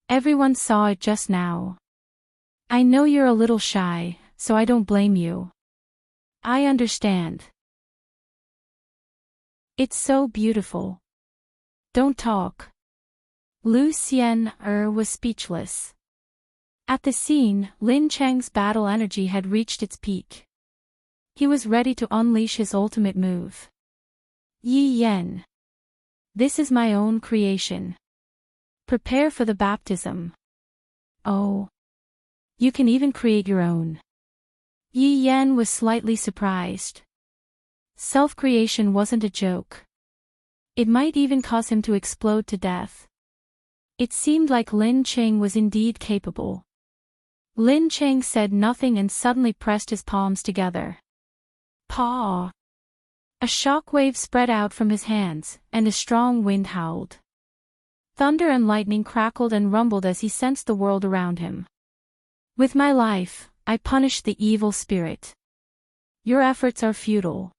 Everyone saw it just now. I know you're a little shy, so I don't blame you. I understand. It's so beautiful. Don't talk. Lu Xian was speechless. At the scene, Lin Cheng's battle energy had reached its peak. He was ready to unleash his ultimate move. Yi Yan. This is my own creation. Prepare for the baptism. Oh. You can even create your own. Yi Yan was slightly surprised. Self-creation wasn't a joke. It might even cause him to explode to death. It seemed like Lin Cheng was indeed capable. Lin Cheng said nothing and suddenly pressed his palms together. Paw! A shockwave spread out from his hands, and a strong wind howled. Thunder and lightning crackled and rumbled as he sensed the world around him. With my life, I punished the evil spirit. Your efforts are futile.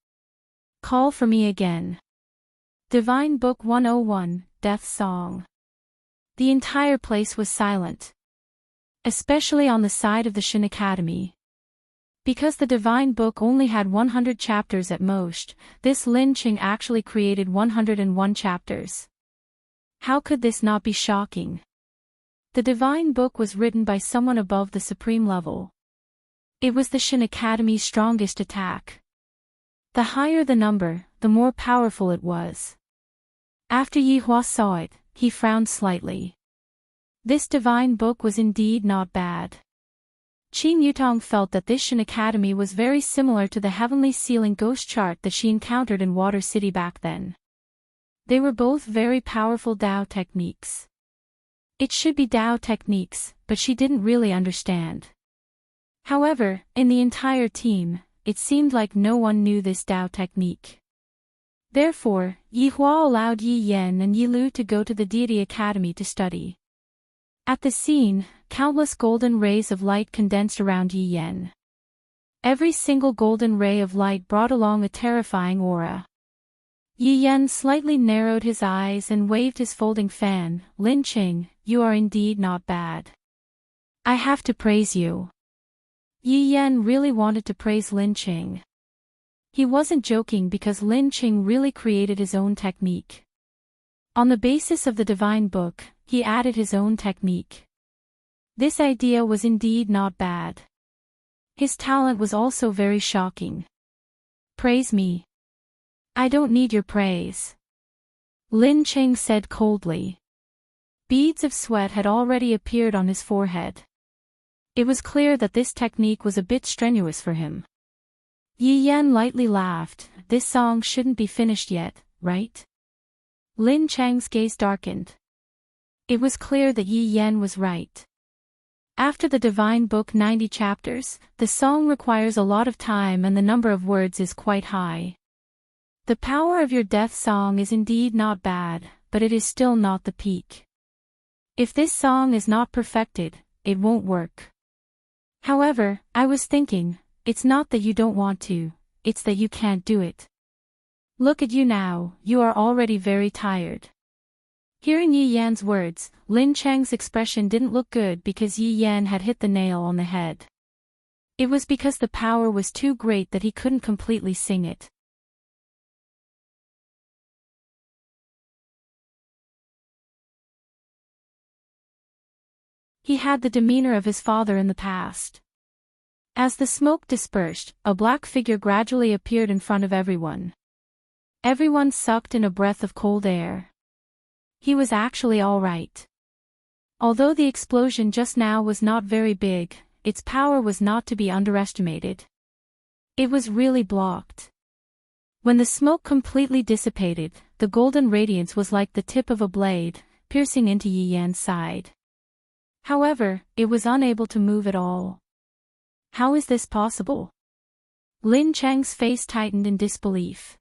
Call for me again. Divine Book 101, Death Song. The entire place was silent. Especially on the side of the Shin Academy. Because the Divine Book only had 100 chapters at most, this Lin Cheng actually created 101 chapters. How could this not be shocking? The Divine Book was written by someone above the supreme level. It was the Shin Academy's strongest attack. The higher the number, the more powerful it was. After Yi Hua saw it, he frowned slightly. This Divine Book was indeed not bad. Qin Yutong felt that this Shin Academy was very similar to the heavenly ceiling ghost chart that she encountered in Water City back then. They were both very powerful Tao techniques. It should be Tao techniques, but she didn't really understand. However, in the entire team, it seemed like no one knew this Tao technique. Therefore, Yi Hua allowed Yi Yan and Yi Lu to go to the Deity Academy to study. At the scene, countless golden rays of light condensed around Yi Yan. Every single golden ray of light brought along a terrifying aura. Yi Yan slightly narrowed his eyes and waved his folding fan. Lin Cheng, you are indeed not bad. I have to praise you. Yi Yan really wanted to praise Lin Cheng. He wasn't joking because Lin Cheng really created his own technique. On the basis of the Divine Book, he added his own technique. This idea was indeed not bad. His talent was also very shocking. Praise me. I don't need your praise. Lin Cheng said coldly. Beads of sweat had already appeared on his forehead. It was clear that this technique was a bit strenuous for him. Yi Yan lightly laughed. This song shouldn't be finished yet, right? Lin Cheng's gaze darkened. It was clear that Yi Yan was right. After the Divine Book 90 chapters, the song requires a lot of time and the number of words is quite high. The power of your death song is indeed not bad, but it is still not the peak. If this song is not perfected, it won't work. However, I was thinking, it's not that you don't want to, it's that you can't do it. Look at you now, you are already very tired. Hearing Yi Yan's words, Lin Cheng's expression didn't look good because Yi Yan had hit the nail on the head. It was because the power was too great that he couldn't completely sing it. He had the demeanor of his father in the past. As the smoke dispersed, a black figure gradually appeared in front of everyone. Everyone sucked in a breath of cold air. He was actually all right. Although the explosion just now was not very big, its power was not to be underestimated. It was really blocked. When the smoke completely dissipated, the golden radiance was like the tip of a blade, piercing into Yi Yan's side. However, it was unable to move at all. How is this possible? Lin Cheng's face tightened in disbelief.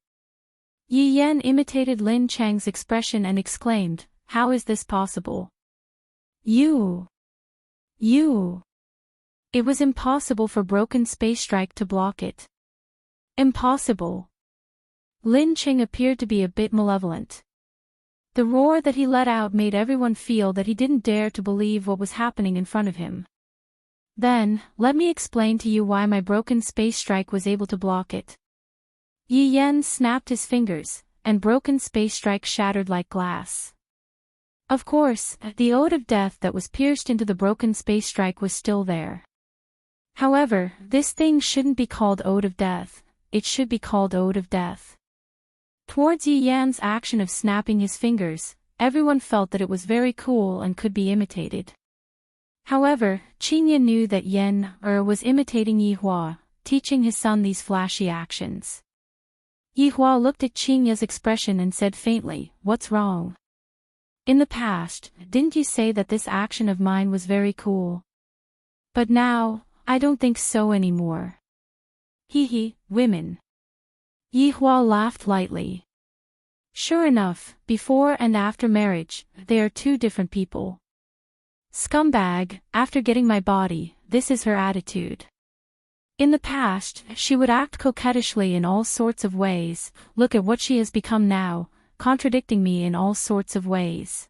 Yi Yan imitated Lin Cheng's expression and exclaimed, how is this possible? You! It was impossible for broken space strike to block it. Impossible. Lin Cheng appeared to be a bit malevolent. The roar that he let out made everyone feel that he didn't dare to believe what was happening in front of him. Then, let me explain to you why my broken space strike was able to block it. Yi Yan snapped his fingers, and broken space strike shattered like glass. Of course, the ode of death that was pierced into the broken space strike was still there. However, this thing shouldn't be called ode of death, it should be called ode of death. Towards Yi Yan's action of snapping his fingers, everyone felt that it was very cool and could be imitated. However, Qin knew that Yan was imitating Yi Hua, teaching his son these flashy actions. Yi Hua looked at Qinya's expression and said faintly, what's wrong? In the past, didn't you say that this action of mine was very cool? But now, I don't think so anymore. Women. Yi Hua laughed lightly. Sure enough, before and after marriage, they are two different people. Scumbag, after getting my body, this is her attitude. In the past, she would act coquettishly in all sorts of ways. Look at what she has become now, contradicting me in all sorts of ways.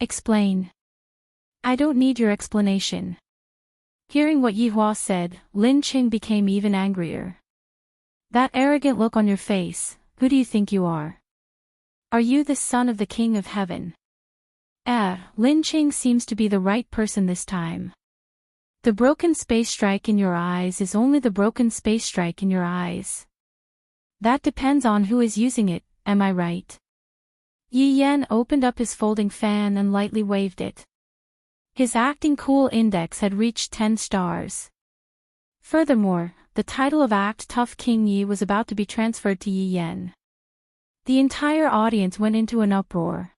Explain. I don't need your explanation. Hearing what Yihua said, Lin Qing became even angrier. That arrogant look on your face, who do you think you are? Are you the son of the King of Heaven? Lin Qing seems to be the right person this time. The broken space strike in your eyes is only the broken space strike in your eyes. That depends on who is using it, am I right? Yi Yan opened up his folding fan and lightly waved it. His acting cool index had reached 10 stars. Furthermore, the title of Act Tough King Yi was about to be transferred to Yi Yan. The entire audience went into an uproar.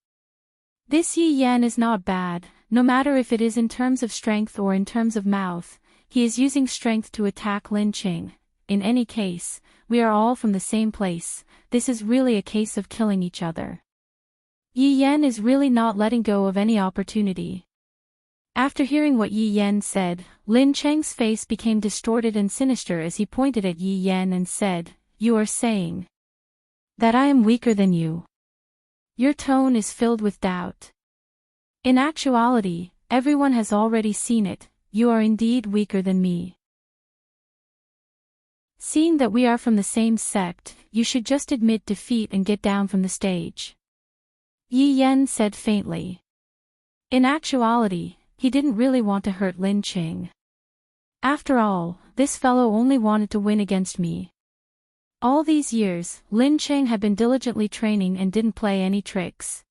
This Yi Yan is not bad, no matter if it is in terms of strength or in terms of mouth. He is using strength to attack Lin Qing. In any case, we are all from the same place. This is really a case of killing each other. Yi Yan is really not letting go of any opportunity. After hearing what Yi Yan said, Lin Cheng's face became distorted and sinister as he pointed at Yi Yan and said, "You are saying that I am weaker than you." Your tone is filled with doubt. In actuality, everyone has already seen it. You are indeed weaker than me. Seeing that we are from the same sect, you should just admit defeat and get down from the stage. Yi Yan said faintly. In actuality, he didn't really want to hurt Lin Qing. After all, this fellow only wanted to win against me. All these years, Lin Qing had been diligently training and didn't play any tricks.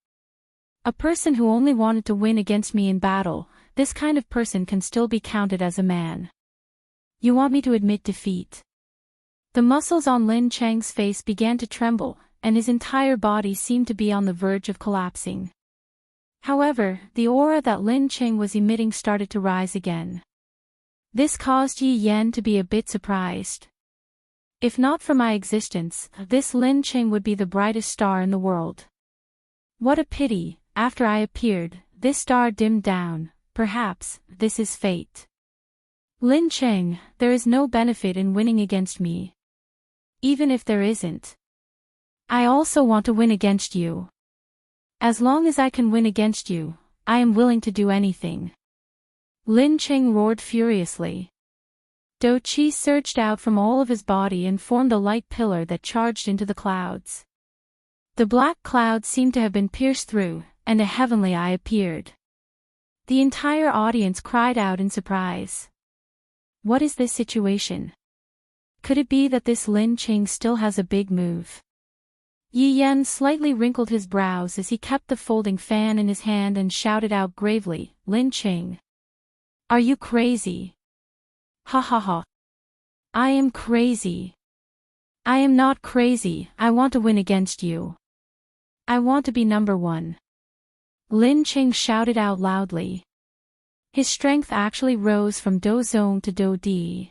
A person who only wanted to win against me in battle, this kind of person can still be counted as a man. You want me to admit defeat? The muscles on Lin Cheng's face began to tremble, and his entire body seemed to be on the verge of collapsing. However, the aura that Lin Qing was emitting started to rise again. This caused Yi Yan to be a bit surprised. If not for my existence, this Lin Qing would be the brightest star in the world. What a pity, after I appeared, this star dimmed down. Perhaps, this is fate. Lin Qing, there is no benefit in winning against me. Even if there isn't. I also want to win against you. As long as I can win against you, I am willing to do anything. Lin Qing roared furiously. Do Qi surged out from all of his body and formed a light pillar that charged into the clouds. The black clouds seemed to have been pierced through, and a heavenly eye appeared. The entire audience cried out in surprise. What is this situation? Could it be that this Lin Qing still has a big move? Yi Yan slightly wrinkled his brows as he kept the folding fan in his hand and shouted out gravely, "Lin Qing. Are you crazy?" Ha ha ha. I am crazy. I am not crazy, I want to win against you. I want to be number one. Lin Qing shouted out loudly. His strength actually rose from Do Zone to Do Di.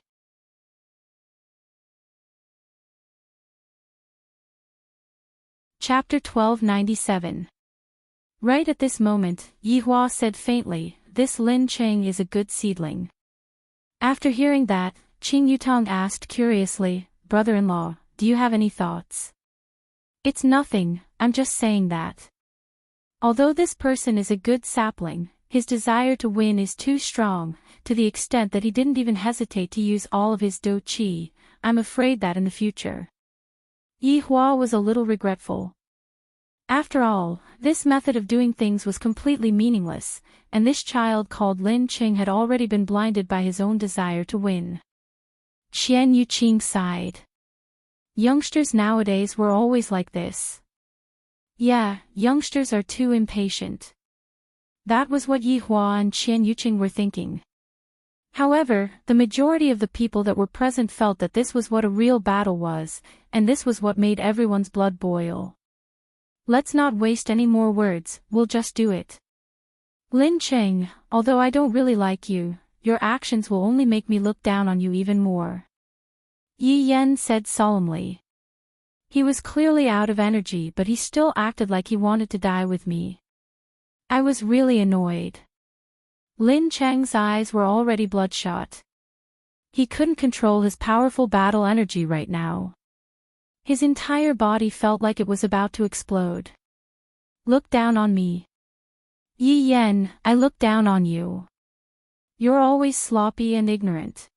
Chapter 1297. Right at this moment, Yihua said faintly, "This Lin Qing is a good seedling." After hearing that, Qing Yutong asked curiously, "Brother-in-law, do you have any thoughts?" "It's nothing, I'm just saying that. Although this person is a good sapling, his desire to win is too strong, to the extent that he didn't even hesitate to use all of his Do Qi. I'm afraid that in the future." Yihua was a little regretful. After all, this method of doing things was completely meaningless, and this child called Lin Qing had already been blinded by his own desire to win. Qian Yuqing sighed. Youngsters nowadays were always like this. Yeah, youngsters are too impatient. That was what Yihua and Qian Yuqing were thinking. However, the majority of the people that were present felt that this was what a real battle was, and this was what made everyone's blood boil. Let's not waste any more words, we'll just do it. Lin Qing, although I don't really like you, your actions will only make me look down on you even more. Yi Yan said solemnly. He was clearly out of energy, but he still acted like he wanted to die with me. I was really annoyed. Lin Cheng's eyes were already bloodshot. He couldn't control his powerful battle energy right now. His entire body felt like it was about to explode. Look down on me. Yi Yan, I look down on you. You're always sloppy and ignorant.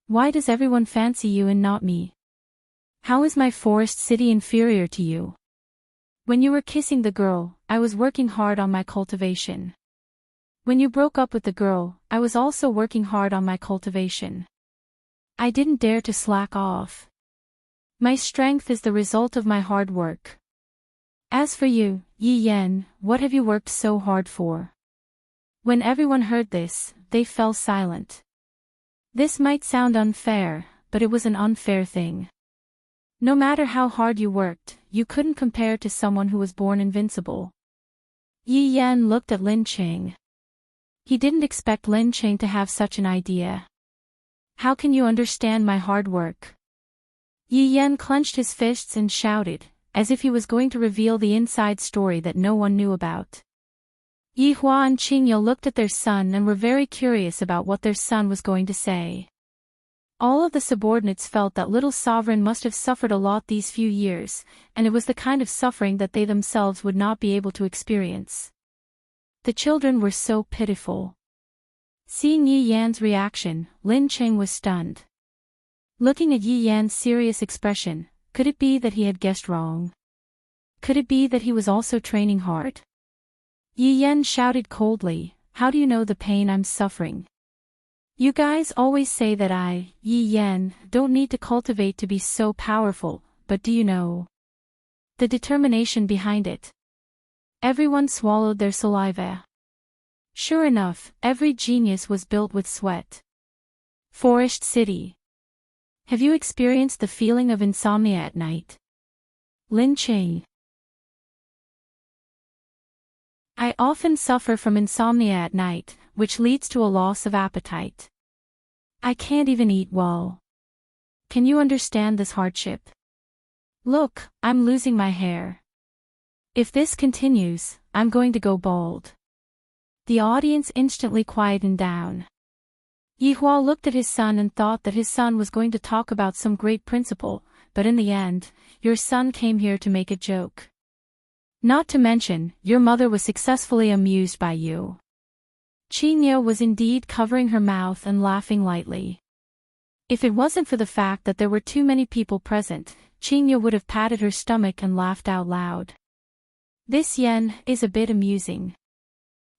Why does everyone fancy you and not me? How is my forest city inferior to you? When you were kissing the girl, I was working hard on my cultivation. When you broke up with the girl, I was also working hard on my cultivation. I didn't dare to slack off. My strength is the result of my hard work. As for you, Yi Yan, what have you worked so hard for? When everyone heard this, they fell silent. This might sound unfair, but it was an unfair thing. No matter how hard you worked, you couldn't compare to someone who was born invincible. Yi Yan looked at Lin Cheng. He didn't expect Lin Cheng to have such an idea. How can you understand my hard work? Yi Yan clenched his fists and shouted, as if he was going to reveal the inside story that no one knew about. Yi Hua and Qingye looked at their son and were very curious about what their son was going to say. All of the subordinates felt that little sovereign must have suffered a lot these few years, and it was the kind of suffering that they themselves would not be able to experience. The children were so pitiful. Seeing Yi Yan's reaction, Lin Cheng was stunned. Looking at Yi Yan's serious expression, could it be that he had guessed wrong? Could it be that he was also training hard? Yi Yan shouted coldly, "How do you know the pain I'm suffering? You guys always say that I, Yi Yan, don't need to cultivate to be so powerful, but do you know the determination behind it?" Everyone swallowed their saliva. Sure enough, every genius was built with sweat. Forest City. Have you experienced the feeling of insomnia at night? Lin Cheng. I often suffer from insomnia at night, which leads to a loss of appetite. I can't even eat well. Can you understand this hardship? Look, I'm losing my hair. If this continues, I'm going to go bald. The audience instantly quietened down. Yi Hua looked at his son and thought that his son was going to talk about some great principle, but in the end, your son came here to make a joke. Not to mention, your mother was successfully amused by you. Qingye was indeed covering her mouth and laughing lightly. If it wasn't for the fact that there were too many people present, Qingye would have patted her stomach and laughed out loud. This yen is a bit amusing.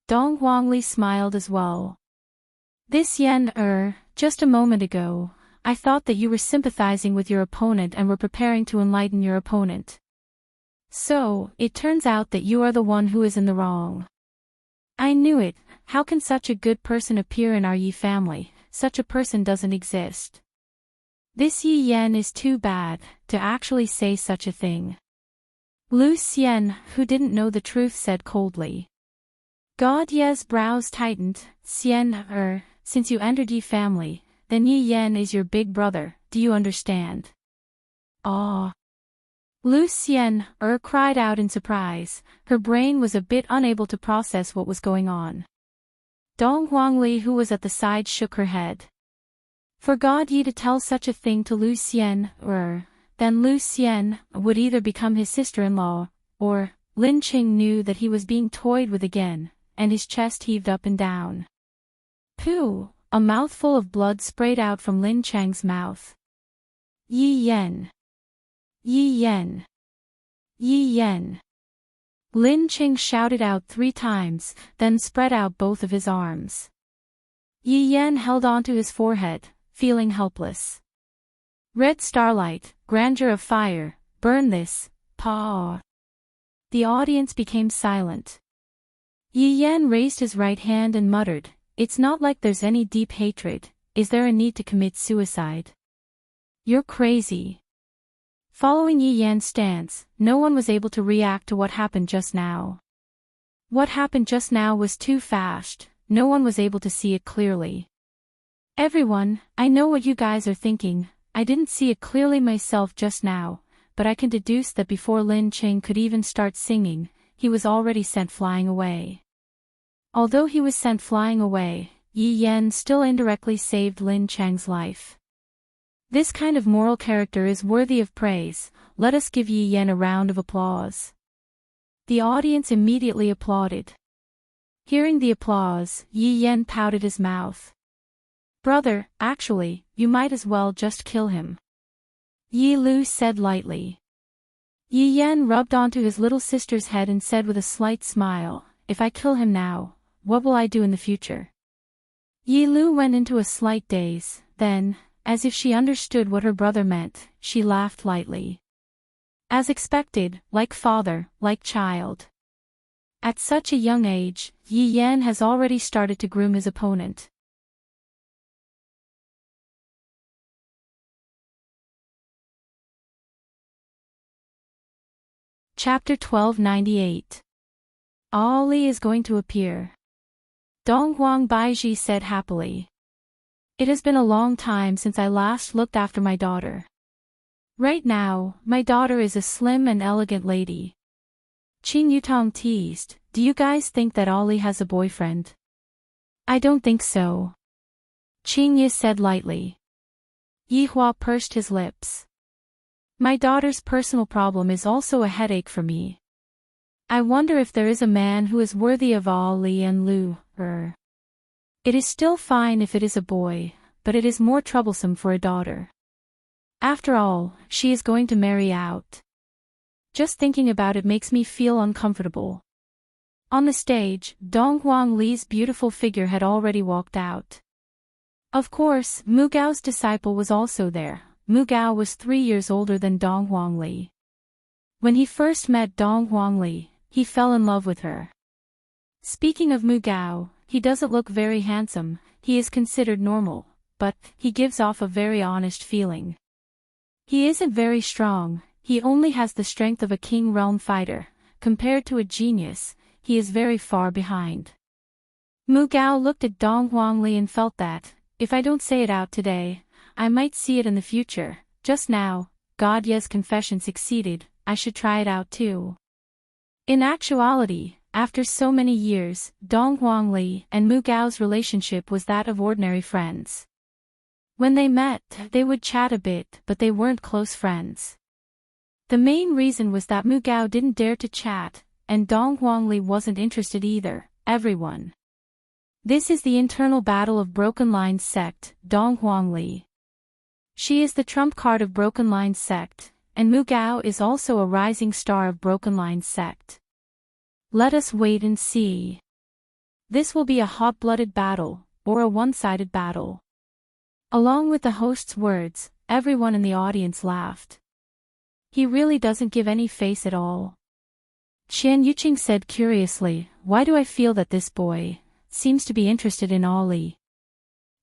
Dong Huangli smiled as well. This yen, just a moment ago, I thought that you were sympathizing with your opponent and were preparing to enlighten your opponent. So, it turns out that you are the one who is in the wrong. I knew it. How can such a good person appear in our Yi family? Such a person doesn't exist. This Yi Yan is too bad, to actually say such a thing. Lu Xian, who didn't know the truth, said coldly. God Ye's brows tightened. Xian, since you entered Yi family, then Yi Yan is your big brother, do you understand? Ah. Lu Xian, cried out in surprise, her brain was a bit unable to process what was going on. Dong Huangli, who was at the side, shook her head. For God Yi to tell such a thing to Lu Xian, then Lu Xian would either become his sister-in-law, or, Lin Cheng knew that he was being toyed with again, and his chest heaved up and down. Pooh! A mouthful of blood sprayed out from Lin Cheng's mouth. Yi Yan. Yi Yan. Yi Yan. Lin Cheng shouted out 3 times, then spread out both of his arms. Yi Yan held onto his forehead, feeling helpless. Red starlight, grandeur of fire, burn this, pa. The audience became silent. Yi Yan raised his right hand and muttered, "It's not like there's any deep hatred. Is there a need to commit suicide? You're crazy." Following Yi Yan's stance, no one was able to react to what happened just now. What happened just now was too fast, no one was able to see it clearly. Everyone, I know what you guys are thinking. I didn't see it clearly myself just now, but I can deduce that before Lin Cheng could even start singing, he was already sent flying away. Although he was sent flying away, Yi Yan still indirectly saved Lin Chang's life. This kind of moral character is worthy of praise. Let us give Yi Yan a round of applause. The audience immediately applauded. Hearing the applause, Yi Yan pouted his mouth. Brother, actually, you might as well just kill him. Yi Lu said lightly. Yi Yan rubbed onto his little sister's head and said with a slight smile, if I kill him now, what will I do in the future? Yi Lu went into a slight daze, then, as if she understood what her brother meant, she laughed lightly. As expected, like father, like child. At such a young age, Yi Yan has already started to groom his opponent. Chapter 1298. Ali is going to appear. Donghuang Baiji said happily. It has been a long time since I last looked after my daughter. Right now, my daughter is a slim and elegant lady. Qin Yutong teased, do you guys think that Ali has a boyfriend? I don't think so. Qin Yi said lightly. Yi Hua pursed his lips. My daughter's personal problem is also a headache for me. I wonder if there is a man who is worthy of Ali and Lu. It is still fine if it is a boy, but it is more troublesome for a daughter. After all, she is going to marry out. Just thinking about it makes me feel uncomfortable. On the stage, Donghuang Li's beautiful figure had already walked out. Of course, Mu Gao's disciple was also there. Mu Gao was 3 years older than Donghuang Li. When he first met Donghuang Li, he fell in love with her. Speaking of Mu Gao, he doesn't look very handsome, he is considered normal, but he gives off a very honest feeling. He isn't very strong, he only has the strength of a king realm fighter. Compared to a genius, he is very far behind. Mu Gao looked at Donghuang Li and felt that, if I don't say it out today, I might see it in the future. Just now, God Ye's confession succeeded, I should try it out too. In actuality, after so many years, Donghuang Li and Mu Gao's relationship was that of ordinary friends. When they met, they would chat a bit, but they weren't close friends. The main reason was that Mu Gao didn't dare to chat, and Donghuang Li wasn't interested either. Everyone. This is the internal battle of Broken Line's sect, Donghuang Li. She is the trump card of Broken Line's sect, and Mu Gao is also a rising star of Broken Line's sect. Let us wait and see. This will be a hot-blooded battle, or a one-sided battle. Along with the host's words, everyone in the audience laughed. He really doesn't give any face at all. Qian Yuqing said curiously, why do I feel that this boy seems to be interested in Ali?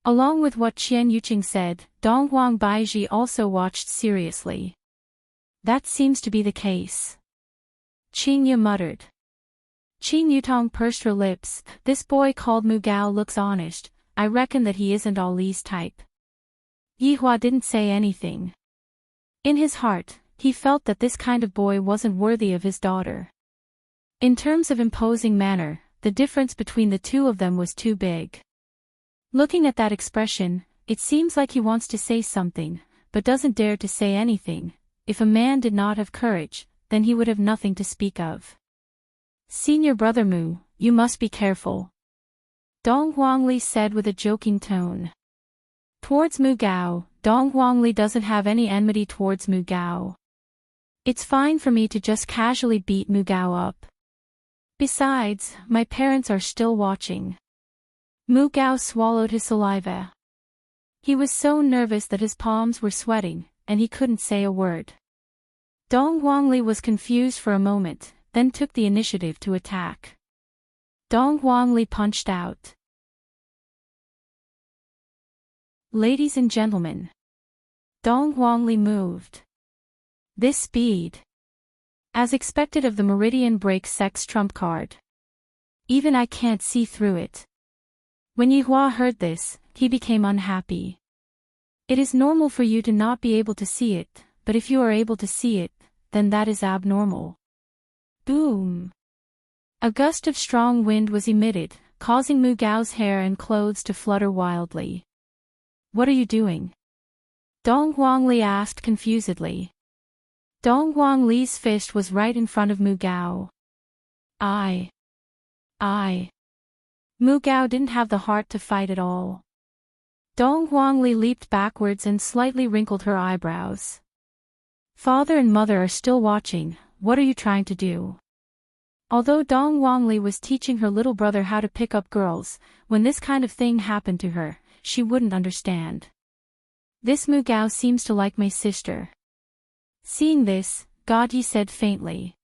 Along with what Qian Yuqing said, Donghuang Baiji also watched seriously. That seems to be the case. Qin Ye muttered. Qin Yutong pursed her lips, this boy called Mu Gao looks honest, I reckon that he isn't Ali's type. Yi Hua didn't say anything. In his heart, he felt that this kind of boy wasn't worthy of his daughter. In terms of imposing manner, the difference between the two of them was too big. Looking at that expression, it seems like he wants to say something, but doesn't dare to say anything. If a man did not have courage, then he would have nothing to speak of. Senior brother Mu, you must be careful. Donghuang Li said with a joking tone. Towards Mu Gao, Donghuang Li doesn't have any enmity towards Mu Gao. It's fine for me to just casually beat Mu Gao up. Besides, my parents are still watching. Mu Gao swallowed his saliva. He was so nervous that his palms were sweating, and he couldn't say a word. Donghuang Li was confused for a moment, then took the initiative to attack. Donghuang Li punched out. Ladies and gentlemen. Donghuang Li moved. This speed. As expected of the Meridian Break Sex trump card. Even I can't see through it. When Yi Hua heard this, he became unhappy. It is normal for you to not be able to see it, but if you are able to see it, then that is abnormal. Boom! A gust of strong wind was emitted, causing Mu Gao's hair and clothes to flutter wildly. "What are you doing?" Dong Huangli asked confusedly. Dong Huangli's fist was right in front of Mu Gao. I. Mu Gao didn't have the heart to fight at all. Dong Huangli leaped backwards and slightly wrinkled her eyebrows. "Father and mother are still watching, what are you trying to do?" Although Dong Huangli was teaching her little brother how to pick up girls, when this kind of thing happened to her, she wouldn't understand. "This Mu Gao seems to like my sister." Seeing this, God Yi said faintly.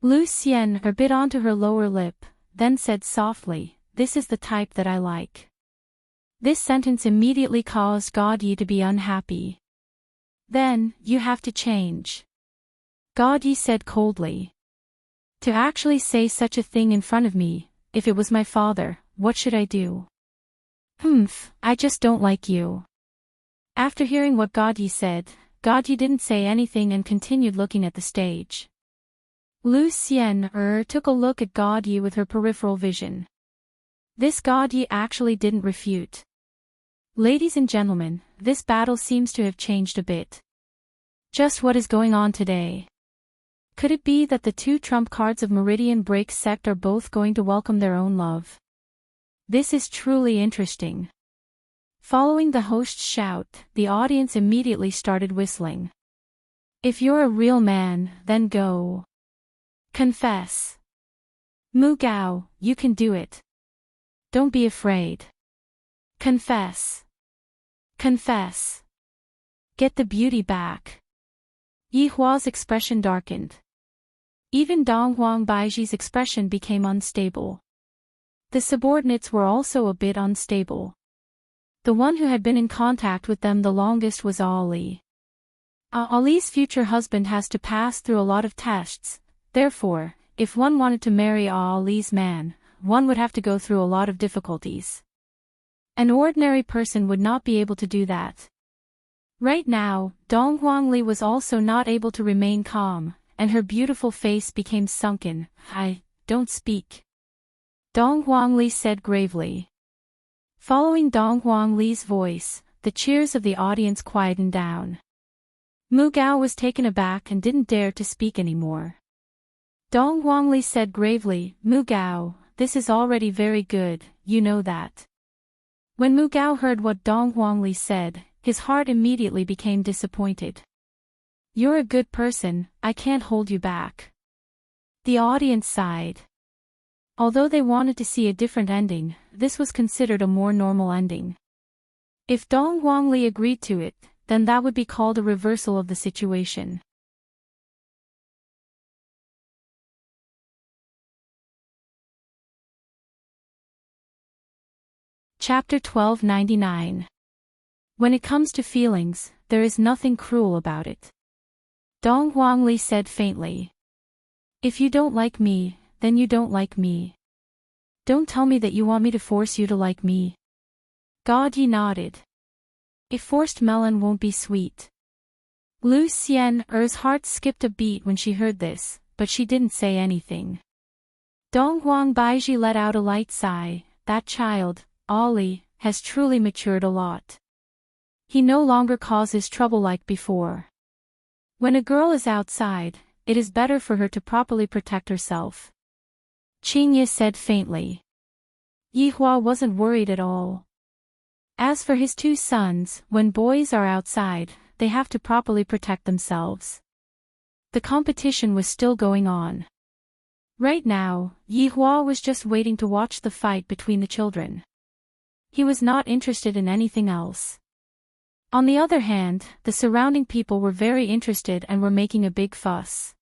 Lu Xian bit onto her lower lip, then said softly, "This is the type that I like." This sentence immediately caused God Yi to be unhappy. "Then, you have to change." God Yi said coldly. "To actually say such a thing in front of me, if it was my father, what should I do?" I just don't like you." After hearing what God Yi said, God Yi didn't say anything and continued looking at the stage. Lu Xian took a look at God Yi with her peripheral vision. This God Yi actually didn't refute. "Ladies and gentlemen, this battle seems to have changed a bit. Just what is going on today? Could it be that the two trump cards of Meridian Break sect are both going to welcome their own love? This is truly interesting." Following the host's shout, the audience immediately started whistling. "If you're a real man, then go. Confess. Mu Gao, you can do it. Don't be afraid. Confess. Confess. Get the beauty back." Yi Hua's expression darkened. Even Dong Huang Baiji's expression became unstable. The subordinates were also a bit unstable. The one who had been in contact with them the longest was Ali. Ali's future husband has to pass through a lot of tests, therefore, if one wanted to marry Ali's man, one would have to go through a lot of difficulties. An ordinary person would not be able to do that. Right now, Dong Huangli was also not able to remain calm, and her beautiful face became sunken. Don't speak," Dong Huangli said gravely. Following Dong Huangli's voice, the cheers of the audience quietened down. Mu Gao was taken aback and didn't dare to speak anymore. Dong Huangli said gravely, "Mu Gao, this is already very good, you know that." When Mu Gao heard what Dong Huangli said, his heart immediately became disappointed. "You're a good person, I can't hold you back." The audience sighed. Although they wanted to see a different ending, this was considered a more normal ending. If Dong Huangli agreed to it, then that would be called a reversal of the situation. Chapter 1299. When it comes to feelings, there is nothing cruel about it. Dong Huangli said faintly. "If you don't like me, then you don't like me. Don't tell me that you want me to force you to like me." God Yi nodded. "A forced melon won't be sweet." Lu Xian's heart skipped a beat when she heard this, but she didn't say anything. Dong Huang Baiji let out a light sigh. That child, Ali, has truly matured a lot. He no longer causes trouble like before. When a girl is outside, it is better for her to properly protect herself. Qingye said faintly. Yi Hua wasn't worried at all. As for his two sons, when boys are outside, they have to properly protect themselves. The competition was still going on. Right now, Yi Hua was just waiting to watch the fight between the children. He was not interested in anything else. On the other hand, the surrounding people were very interested and were making a big fuss.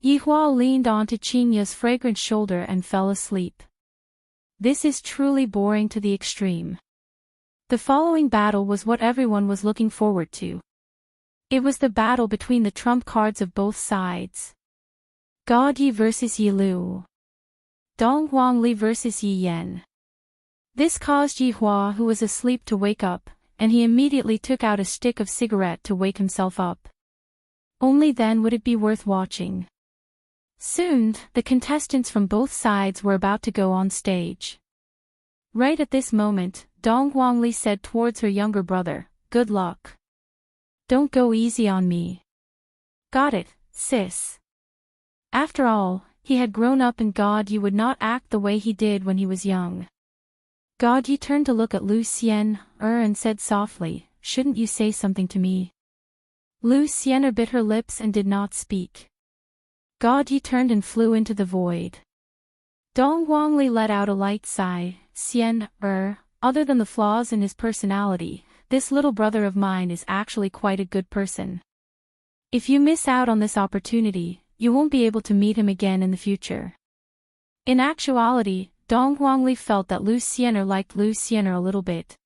Yi Hua leaned onto Qingye's fragrant shoulder and fell asleep. This is truly boring to the extreme. The following battle was what everyone was looking forward to. It was the battle between the trump cards of both sides. God Yi versus Yi Lu. Dong Huangli versus Yi Yan. This caused Yi Hua, who was asleep, to wake up, and he immediately took out a stick of cigarette to wake himself up. Only then would it be worth watching. Soon, the contestants from both sides were about to go on stage. Right at this moment, Dong Huangli said towards her younger brother, "Good luck. Don't go easy on me." "Got it, sis." After all, he had grown up and God Yi would not act the way he did when he was young. God Yi turned to look at Lu Xian and said softly, "Shouldn't you say something to me?" Lu Xian bit her lips and did not speak. God Yi turned and flew into the void. Dong Huangli let out a light sigh. "Xian, other than the flaws in his personality, this little brother of mine is actually quite a good person. If you miss out on this opportunity, you won't be able to meet him again in the future." In actuality, Dong Huangli felt that Lu Xian liked Lu Xian a little bit.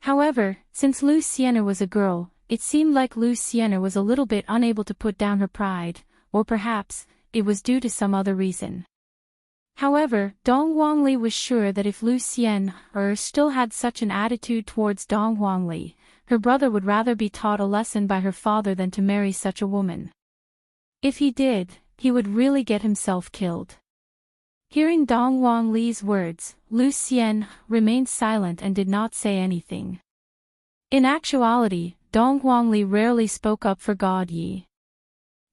However, since Lu Xian was a girl, it seemed like Lu Xian was a little bit unable to put down her pride, or perhaps, it was due to some other reason. However, Dong Huangli was sure that if Lu Xian still had such an attitude towards Dong Huangli, her brother would rather be taught a lesson by her father than to marry such a woman. If he did, he would really get himself killed. Hearing Dong Huangli's words, Lu Xian remained silent and did not say anything. In actuality, Dong Huangli rarely spoke up for God Yi.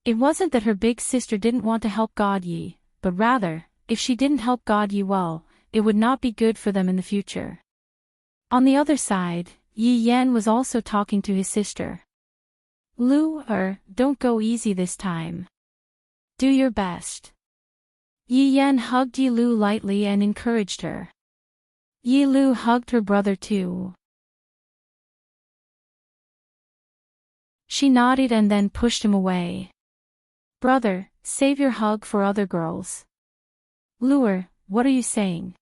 It wasn't that her big sister didn't want to help God Yi, but rather, if she didn't help God Yi well, it would not be good for them in the future. On the other side, Yi Yan was also talking to his sister. "Lu, don't go easy this time. Do your best." Yi Yan hugged Yi Lu lightly and encouraged her. Yi Lu hugged her brother too. She nodded and then pushed him away. "Brother, save your hug for other girls." "Lu, what are you saying?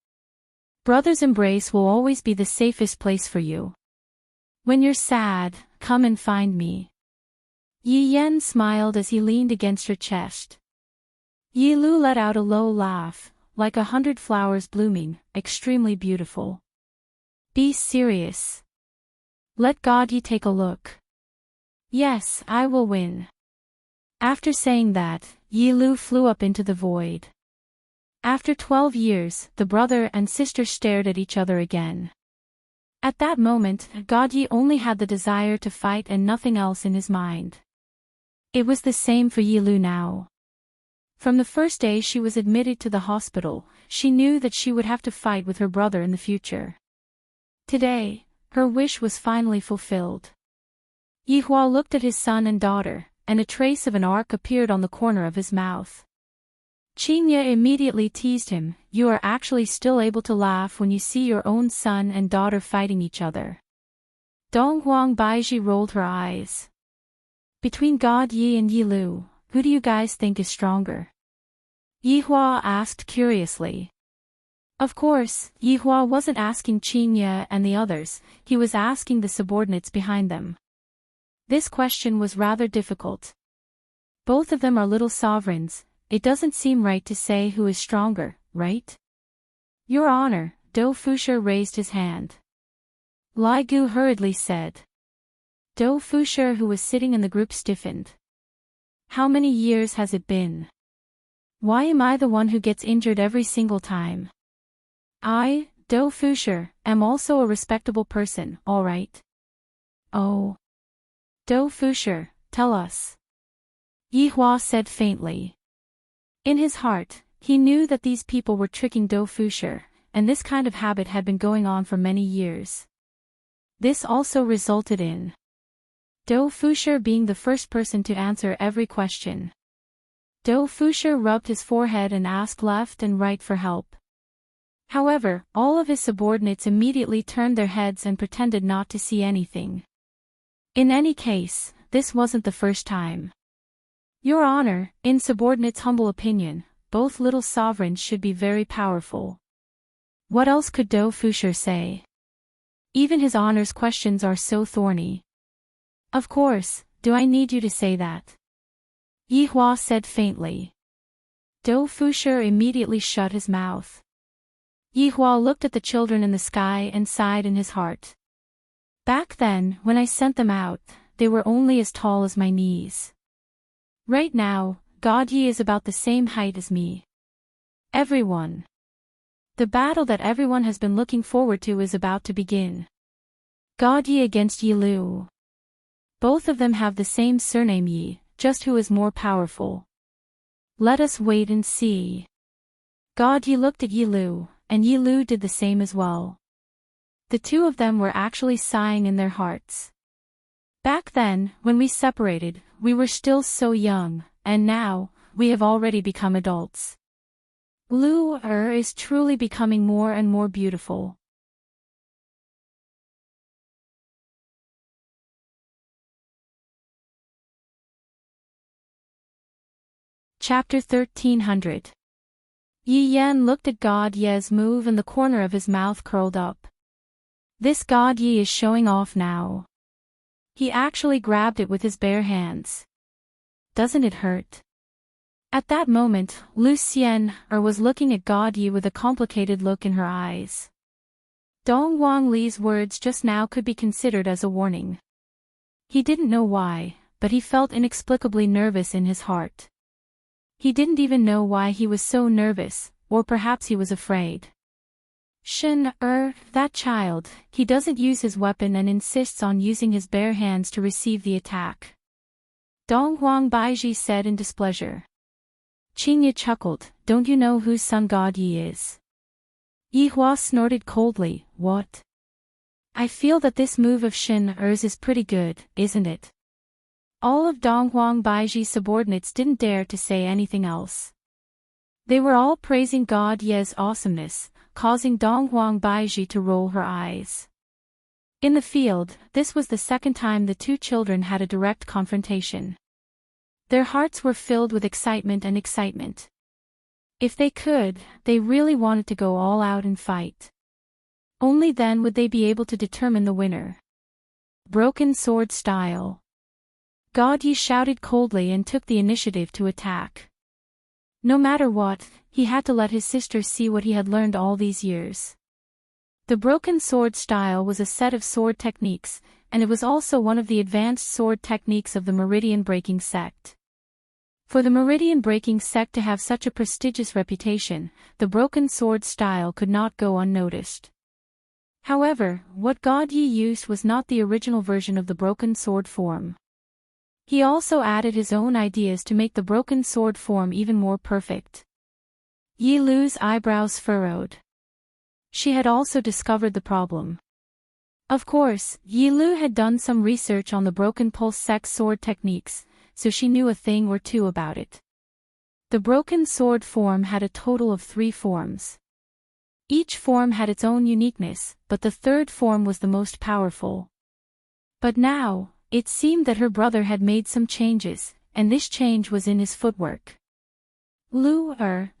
Brother's embrace will always be the safest place for you. When you're sad, come and find me." Yi Yan smiled as he leaned against her chest. Yi Lu let out a low laugh, like 100 flowers blooming, extremely beautiful. "Be serious. Let God Yi take a look." "Yes, I will win." After saying that, Yi Lu flew up into the void. After 12 years, the brother and sister stared at each other again. At that moment, God Yi only had the desire to fight and nothing else in his mind. It was the same for Yi Lu now. From the first day she was admitted to the hospital, she knew that she would have to fight with her brother in the future. Today, her wish was finally fulfilled. Yi Hua looked at his son and daughter, and a trace of an arc appeared on the corner of his mouth. Qingye immediately teased him, "You are actually still able to laugh when you see your own son and daughter fighting each other." Dong Huang Baiji rolled her eyes. "Between God Yi and Yi Lu, who do you guys think is stronger?" Yi Hua asked curiously. Of course, Yi Hua wasn't asking Qingye and the others, he was asking the subordinates behind them. This question was rather difficult. Both of them are little sovereigns, it doesn't seem right to say who is stronger, right? Your Honor, Dou Fusher raised his hand. Lai Gu hurriedly said. Dou Fusher, who was sitting in the group, stiffened. How many years has it been? Why am I the one who gets injured every single time? I, Dou Fusher, am also a respectable person, all right? Oh. Dou Fusher, tell us. Yi Hua said faintly. In his heart, he knew that these people were tricking Dou Fusher, and this kind of habit had been going on for many years. This also resulted in Dou Fusher being the first person to answer every question. Dou Fusher rubbed his forehead and asked left and right for help. However, all of his subordinates immediately turned their heads and pretended not to see anything. In any case, this wasn't the first time. Your Honor, in subordinates' humble opinion, both little sovereigns should be very powerful. What else could Dou Fusher say? Even his Honor's questions are so thorny. Of course, do I need you to say that? Yi Hua said faintly. Dou Fusher immediately shut his mouth. Yi Hua looked at the children in the sky and sighed in his heart. Back then, when I sent them out, they were only as tall as my knees. Right now, God Yi is about the same height as me. Everyone. The battle that everyone has been looking forward to is about to begin. God Yi against Yi Lu. Both of them have the same surname Yi, just who is more powerful. Let us wait and see. God Yi looked at Yi Lu, and Yi Lu did the same as well. The two of them were actually sighing in their hearts. Back then, when we separated, we were still so young, and now, we have already become adults. Lu is truly becoming more and more beautiful. Chapter 1300. Yi Yan looked at God Ye's move and the corner of his mouth curled up. This God Yi is showing off now. He actually grabbed it with his bare hands. Doesn't it hurt? At that moment, Lu Xian was looking at God Yi with a complicated look in her eyes. Dong Wang Li's words just now could be considered as a warning. He didn't know why, but he felt inexplicably nervous in his heart. He didn't even know why he was so nervous, or perhaps he was afraid. Shen, that child, he doesn't use his weapon and insists on using his bare hands to receive the attack. Dong Huang Baiji said in displeasure. Qingye chuckled, don't you know whose son God Yi is? Yi Hua snorted coldly, what? I feel that this move of Shen is pretty good, isn't it? All of Dong Huang Baiji's subordinates didn't dare to say anything else. They were all praising God Ye's awesomeness, causing Dong Huang Baiji to roll her eyes. In the field, this was the second time the two children had a direct confrontation. Their hearts were filled with excitement and excitement. If they could, they really wanted to go all out and fight. Only then would they be able to determine the winner. Broken sword style. God Yi shouted coldly and took the initiative to attack. No matter what, he had to let his sister see what he had learned all these years. The broken sword style was a set of sword techniques, and it was also one of the advanced sword techniques of the meridian breaking sect. For the meridian breaking sect to have such a prestigious reputation, the broken sword style could not go unnoticed. However, what God Yi used was not the original version of the broken sword form. He also added his own ideas to make the broken sword form even more perfect. Yi Lu's eyebrows furrowed. She had also discovered the problem. Of course, Yi Lu had done some research on the broken pulse sect sword techniques, so she knew a thing or two about it. The broken sword form had a total of 3 forms. Each form had its own uniqueness, but the third form was the most powerful. But now, it seemed that her brother had made some changes, and this change was in his footwork. Lu,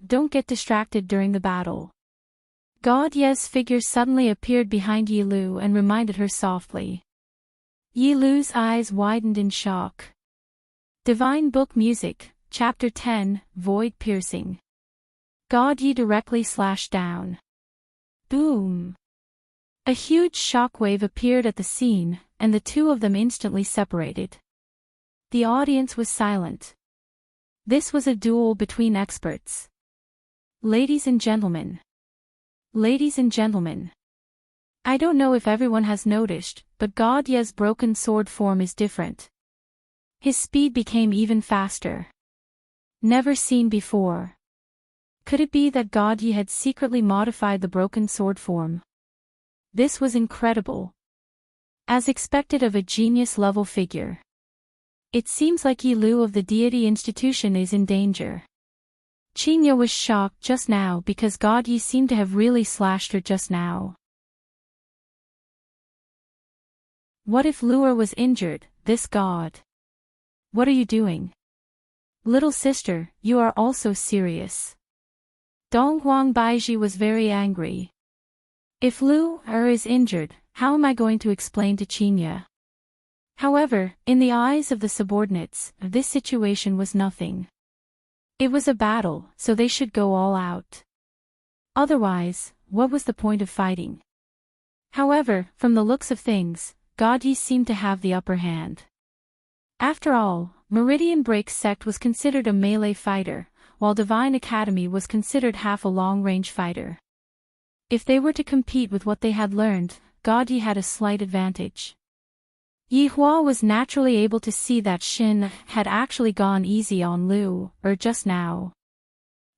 don't get distracted during the battle. God Ye's figure suddenly appeared behind Yi Lu and reminded her softly. Yi Lu's eyes widened in shock. Divine Book Music, Chapter 10, Void Piercing. God Yi directly slashed down. Boom! A huge shockwave appeared at the scene, and the two of them instantly separated. The audience was silent. This was a duel between experts. Ladies and gentlemen. Ladies and gentlemen. I don't know if everyone has noticed, but God Ye's broken sword form is different. His speed became even faster. Never seen before. Could it be that God Yi had secretly modified the broken sword form? This was incredible. As expected of a genius-level figure. It seems like Yi Lu of the deity institution is in danger. Qingye was shocked just now because God Yi seemed to have really slashed her just now. What if Lu'er was injured, this god? What are you doing? Little sister, you are also serious. Dong Huang Baiji was very angry. If Lu'er is injured, how am I going to explain to Qingye? However, in the eyes of the subordinates, this situation was nothing. It was a battle, so they should go all out. Otherwise, what was the point of fighting? However, from the looks of things, God Yi seemed to have the upper hand. After all, Meridian Break Sect was considered a melee fighter, while Divine Academy was considered half a long-range fighter. If they were to compete with what they had learned, God Yi had a slight advantage. Yi Hua was naturally able to see that Xin had actually gone easy on Lu just now.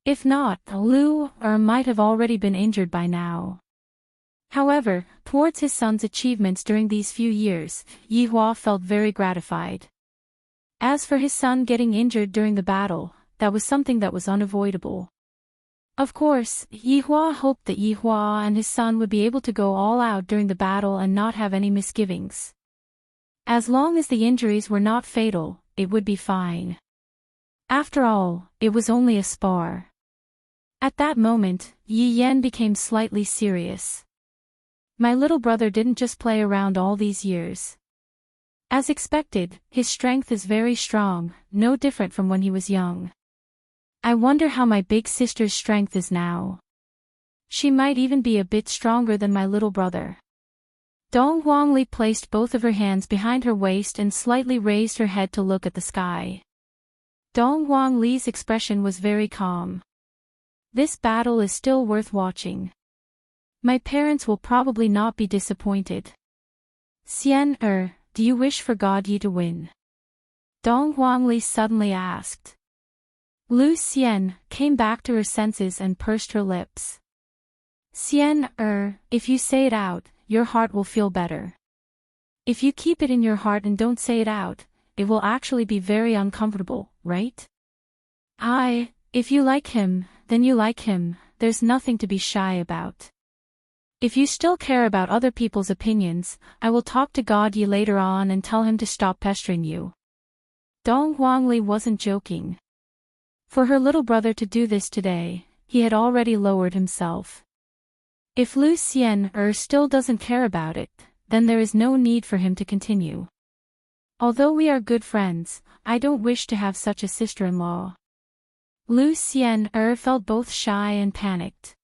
If not, Lu might have already been injured by now. However, towards his son's achievements during these few years, Yi Hua felt very gratified. As for his son getting injured during the battle, that was something that was unavoidable. Of course, Yi Hua hoped that Yi Hua and his son would be able to go all out during the battle and not have any misgivings. As long as the injuries were not fatal, it would be fine. After all, it was only a spar. At that moment, Yi Yan became slightly serious. My little brother didn't just play around all these years. As expected, his strength is very strong, no different from when he was young. I wonder how my big sister's strength is now. She might even be a bit stronger than my little brother. Dong Huangli placed both of her hands behind her waist and slightly raised her head to look at the sky. Dong Huangli's expression was very calm. This battle is still worth watching. My parents will probably not be disappointed. Xian do you wish for God Yi to win? Dong Huangli suddenly asked. Lu Xian came back to her senses and pursed her lips. Xian if you say it out, your heart will feel better. If you keep it in your heart and don't say it out, it will actually be very uncomfortable, right? If you like him, then you like him, there's nothing to be shy about. If you still care about other people's opinions, I will talk to God Yi later on and tell him to stop pestering you. Dong Huangli wasn't joking. For her little brother to do this today, he had already lowered himself. If Lu Xian still doesn't care about it, then there is no need for him to continue. Although we are good friends, I don't wish to have such a sister-in-law. Lu Xian felt both shy and panicked.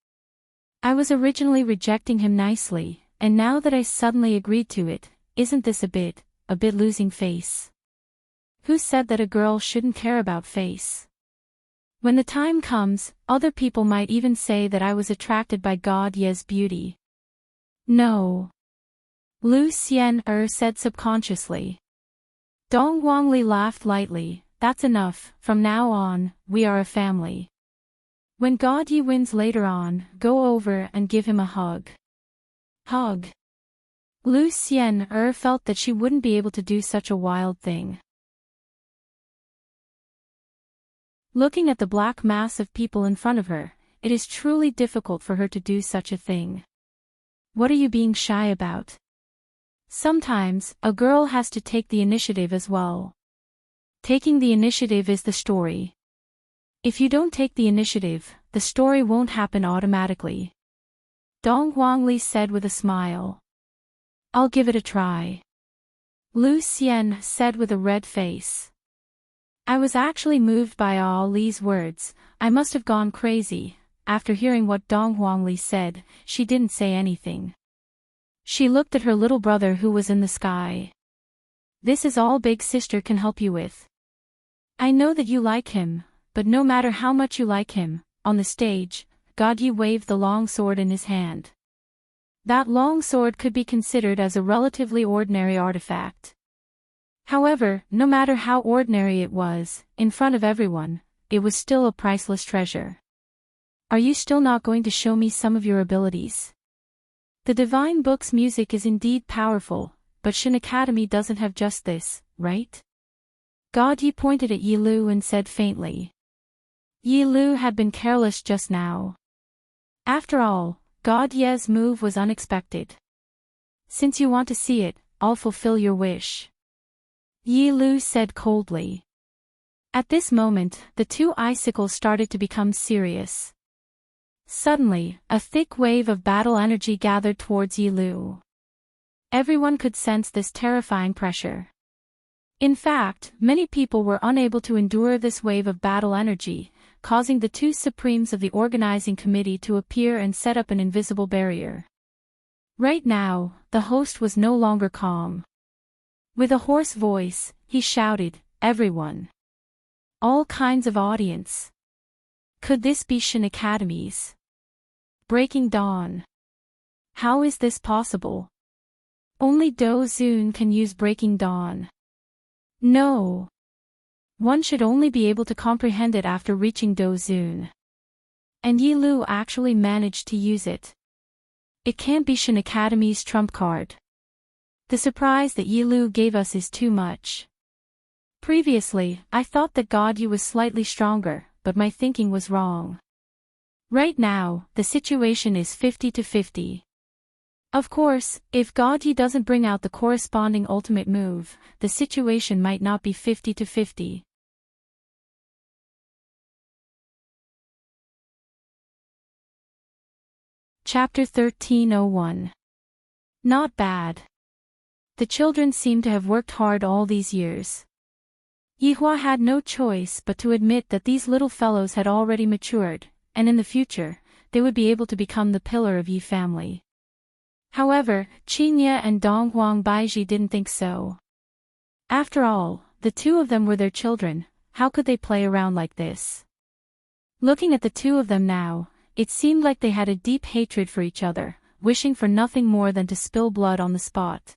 I was originally rejecting him nicely, and now that I suddenly agreed to it, isn't this a bit losing face? Who said that a girl shouldn't care about face? When the time comes, other people might even say that I was attracted by God Ye's beauty. No. Lu Xian said subconsciously. Dong Huangli laughed lightly. That's enough, from now on, we are a family. When God Yi wins later on, go over and give him a hug. Hug. Lu Xian felt that she wouldn't be able to do such a wild thing. Looking at the black mass of people in front of her, it is truly difficult for her to do such a thing. What are you being shy about? Sometimes, a girl has to take the initiative as well. Taking the initiative is the story. If you don't take the initiative, the story won't happen automatically. Dong Huangli said with a smile. I'll give it a try. Lu Xian said with a red face. I was actually moved by Li's words. I must have gone crazy. After hearing what Dong Huangli said, she didn't say anything. She looked at her little brother who was in the sky. This is all big sister can help you with. I know that you like him, but no matter how much you like him, on the stage, God Yi waved the long sword in his hand. That long sword could be considered as a relatively ordinary artifact. However, no matter how ordinary it was, in front of everyone, it was still a priceless treasure. Are you still not going to show me some of your abilities? The Divine Book's music is indeed powerful, but Shin Academy doesn't have just this, right? God Yi pointed at Yi Lu and said faintly. Yi Lu had been careless just now. After all, God Ye's move was unexpected. Since you want to see it, I'll fulfill your wish. Yi Lu said coldly. At this moment, the two icicles started to become serious. Suddenly, a thick wave of battle energy gathered towards Yi Lu. Everyone could sense this terrifying pressure. In fact, many people were unable to endure this wave of battle energy, causing the two supremes of the organizing committee to appear and set up an invisible barrier. Right now, the host was no longer calm. With a hoarse voice, he shouted, "Everyone! All kinds of audience! Could this be Shin Academy's Breaking Dawn?" How is this possible? Only Do Zun can use Breaking Dawn. No. One should only be able to comprehend it after reaching Do Zun. And Yi Lu actually managed to use it. It can't be Shin Academy's trump card. The surprise that Yi Lu gave us is too much. Previously, I thought that God Yu was slightly stronger, but my thinking was wrong. Right now, the situation is 50-50. Of course, if God Yu doesn't bring out the corresponding ultimate move, the situation might not be 50-50. Chapter 1301. Not bad. The children seem to have worked hard all these years. Yihua had no choice but to admit that these little fellows had already matured, and in the future, they would be able to become the pillar of Yi family. However, Qinya and Donghuang Baiji didn't think so. After all, the two of them were their children, how could they play around like this? Looking at the two of them now, it seemed like they had a deep hatred for each other, wishing for nothing more than to spill blood on the spot.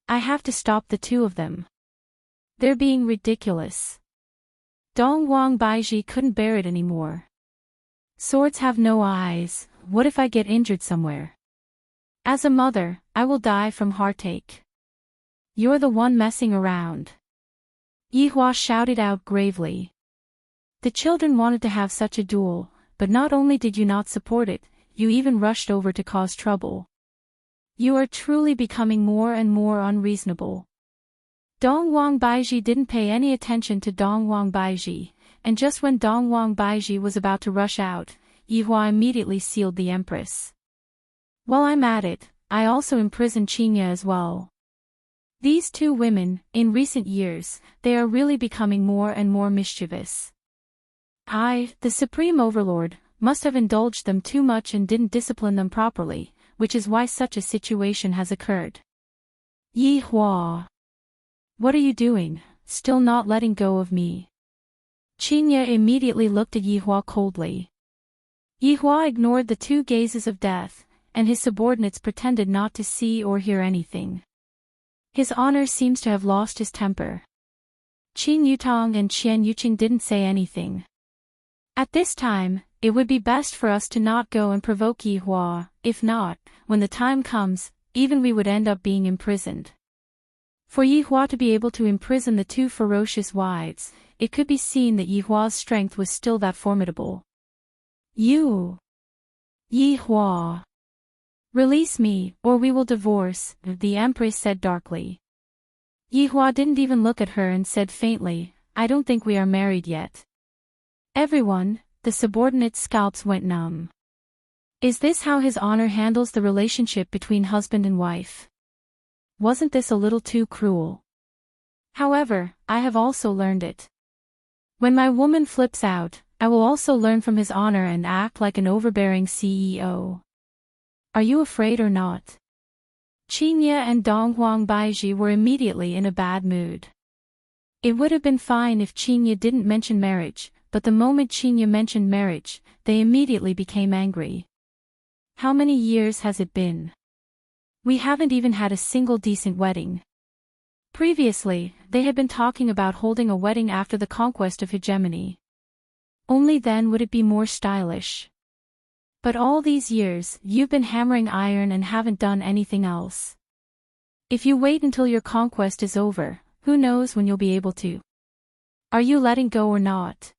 I have to stop the two of them. They're being ridiculous. Donghuang Baiji couldn't bear it anymore. Swords have no eyes, what if I get injured somewhere? As a mother, I will die from heartache. You're the one messing around. Yihua shouted out gravely. The children wanted to have such a duel, but not only did you not support it, you even rushed over to cause trouble. You are truly becoming more and more unreasonable. Donghuang Baiji didn't pay any attention to Donghuang Baiji, and just when Donghuang Baiji was about to rush out, Yihua immediately sealed the Empress. While I'm at it, I also imprisoned Qinya as well. These two women, in recent years, they are really becoming more and more mischievous. I, the Supreme Overlord, must have indulged them too much and didn't discipline them properly, which is why such a situation has occurred. Yihua. What are you doing, still not letting go of me? Qinya immediately looked at Yihua coldly. Yihua ignored the two gazes of death, and his subordinates pretended not to see or hear anything. His honor seems to have lost his temper. Qin Yutong and Qian Yuqing didn't say anything. At this time, it would be best for us to not go and provoke Yihua, if not, when the time comes, even we would end up being imprisoned. For Yihua to be able to imprison the two ferocious wives, it could be seen that Yihua's strength was still that formidable. You! Yihua! Release me, or we will divorce, the Empress said darkly. Yihua didn't even look at her and said faintly, I don't think we are married yet. Everyone, the subordinates' scalps went numb. Is this how his honor handles the relationship between husband and wife? Wasn't this a little too cruel? However, I have also learned it. When my woman flips out, I will also learn from his honor and act like an overbearing CEO. Are you afraid or not? Qinya and Donghuang Baiji were immediately in a bad mood. It would have been fine if Qinya didn't mention marriage, but the moment Qinya mentioned marriage, they immediately became angry. How many years has it been? We haven't even had a single decent wedding. Previously, they had been talking about holding a wedding after the conquest of hegemony. Only then would it be more stylish. But all these years, you've been hammering iron and haven't done anything else. If you wait until your conquest is over, who knows when you'll be able to? Are you letting go or not?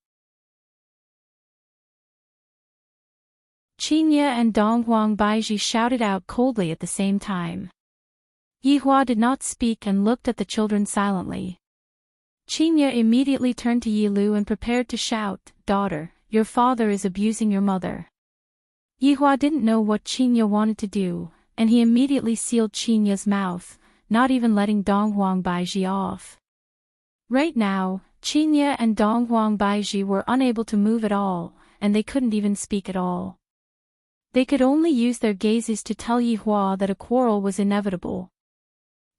Qinya and Donghuang Baiji shouted out coldly at the same time. Yihua did not speak and looked at the children silently. Qinya immediately turned to Yi Lu and prepared to shout, Daughter, your father is abusing your mother. Yihua didn't know what Qinya wanted to do, and he immediately sealed Qinya's mouth, not even letting Donghuang Baiji off. Right now, Qinya and Donghuang Baiji were unable to move at all, and they couldn't even speak at all. They could only use their gazes to tell Yihua that a quarrel was inevitable.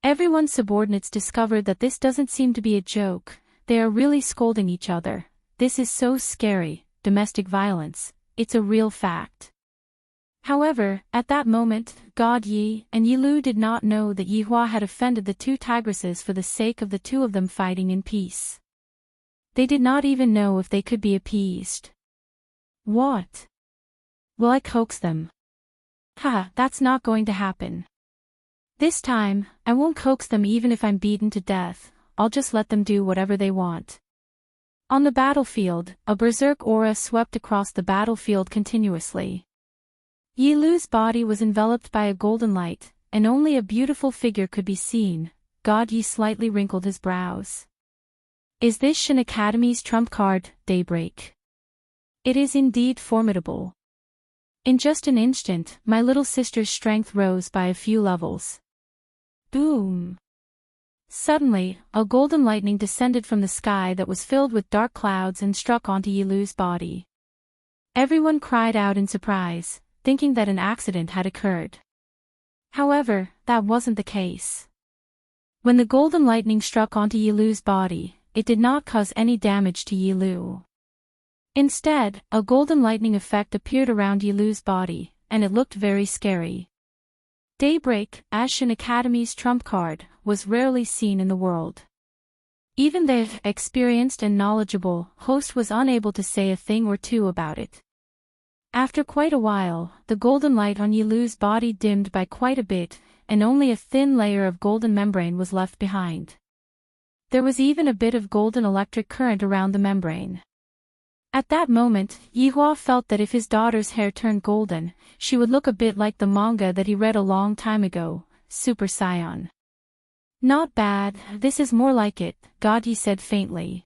Everyone's subordinates discovered that this doesn't seem to be a joke, they are really scolding each other. This is so scary, domestic violence, it's a real fact. However, at that moment, God Yi and Yi Lu did not know that Yi Hua had offended the two tigresses for the sake of the two of them fighting in peace. They did not even know if they could be appeased. What? Will I coax them? Haha, that's not going to happen. This time, I won't coax them even if I'm beaten to death, I'll just let them do whatever they want. On the battlefield, a berserk aura swept across the battlefield continuously. Yi Lu's body was enveloped by a golden light, and only a beautiful figure could be seen. God Yi slightly wrinkled his brows. Is this Shin Academy's trump card, Daybreak? It is indeed formidable. In just an instant, my little sister's strength rose by a few levels. Boom! Suddenly, a golden lightning descended from the sky that was filled with dark clouds and struck onto Yi Lu's body. Everyone cried out in surprise, thinking that an accident had occurred. However, that wasn't the case. When the golden lightning struck onto Yi Lu's body, it did not cause any damage to Yi Lu. Instead, a golden lightning effect appeared around Yi Lu's body, and it looked very scary. Daybreak, as Shin Academy's trump card, was rarely seen in the world. Even the experienced and knowledgeable host was unable to say a thing or two about it. After quite a while, the golden light on Yi Lu's body dimmed by quite a bit, and only a thin layer of golden membrane was left behind. There was even a bit of golden electric current around the membrane. At that moment, Yi Hua felt that if his daughter's hair turned golden, she would look a bit like the manga that he read a long time ago, Super Saiyan. Not bad, this is more like it, God Yi said faintly.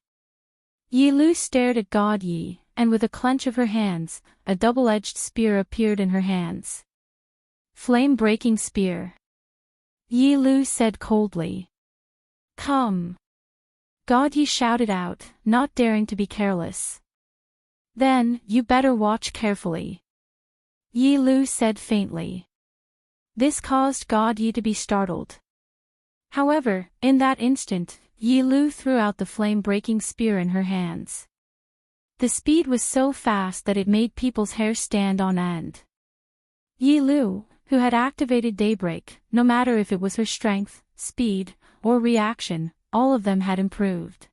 Yi Lu stared at God Yi, and with a clench of her hands, a double-edged spear appeared in her hands. Flame-breaking spear. Yi Lu said coldly. Come. God Yi shouted out, not daring to be careless. Then, you better watch carefully. Yi Lu said faintly. This caused God Yi to be startled. However, in that instant, Yi Lu threw out the flame-breaking spear in her hands. The speed was so fast that it made people's hair stand on end. Yi Lu, who had activated Daybreak, no matter if it was her strength, speed, or reaction, all of them had improved.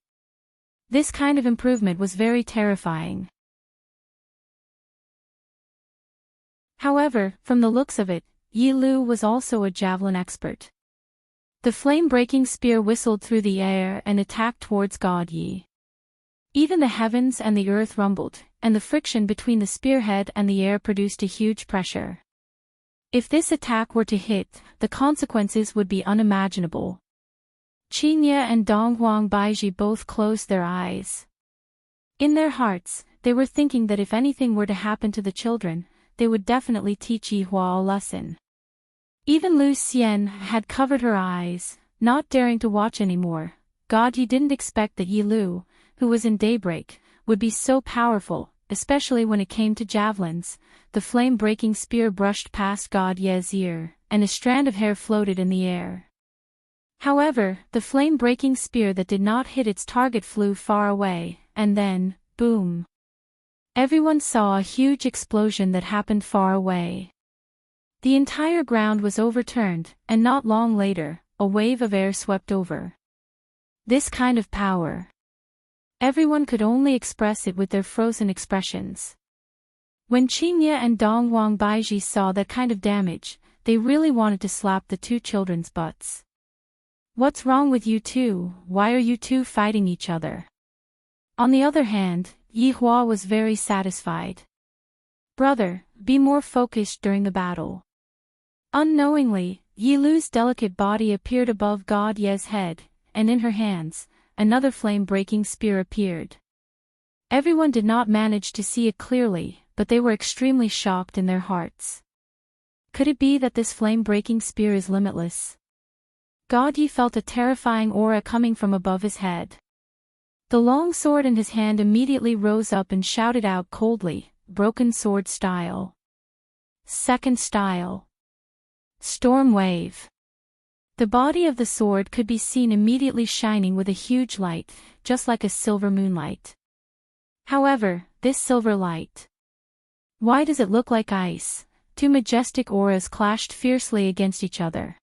This kind of improvement was very terrifying. However, from the looks of it, Yi Lu was also a javelin expert. The flame-breaking spear whistled through the air and attacked towards God Yi. Even the heavens and the earth rumbled, and the friction between the spearhead and the air produced a huge pressure. If this attack were to hit, the consequences would be unimaginable. Qingye and Donghuang Baiji both closed their eyes. In their hearts, they were thinking that if anything were to happen to the children, they would definitely teach Yi Hua a lesson. Even Lu Xian had covered her eyes, not daring to watch anymore. God Yi didn't expect that Yi Lu, who was in Daybreak, would be so powerful, especially when it came to javelins. The flame-breaking spear brushed past God Yi's ear, and a strand of hair floated in the air. However, the flame-breaking spear that did not hit its target flew far away, and then, boom! Everyone saw a huge explosion that happened far away. The entire ground was overturned, and not long later, a wave of air swept over. This kind of power. Everyone could only express it with their frozen expressions. When Qingye and Donghuang Baiji saw that kind of damage, they really wanted to slap the two children's butts. What's wrong with you two? Why are you two fighting each other? On the other hand, Yi Hua was very satisfied. Brother, be more focused during the battle. Unknowingly, Yi Lu's delicate body appeared above God Yi's head, and in her hands, another flame-breaking spear appeared. Everyone did not manage to see it clearly, but they were extremely shocked in their hearts. Could it be that this flame-breaking spear is limitless? God Yi felt a terrifying aura coming from above his head. The long sword in his hand immediately rose up and shouted out coldly, broken sword style. Second style. Storm wave. The body of the sword could be seen immediately shining with a huge light, just like a silver moonlight. However, this silver light. Why does it look like ice? Two majestic auras clashed fiercely against each other.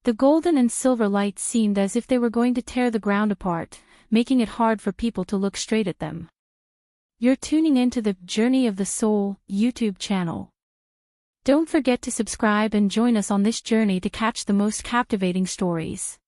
The golden and silver lights seemed as if they were going to tear the ground apart, making it hard for people to look straight at them. You're tuning into the Journey of the Soul YouTube channel. Don't forget to subscribe and join us on this journey to catch the most captivating stories.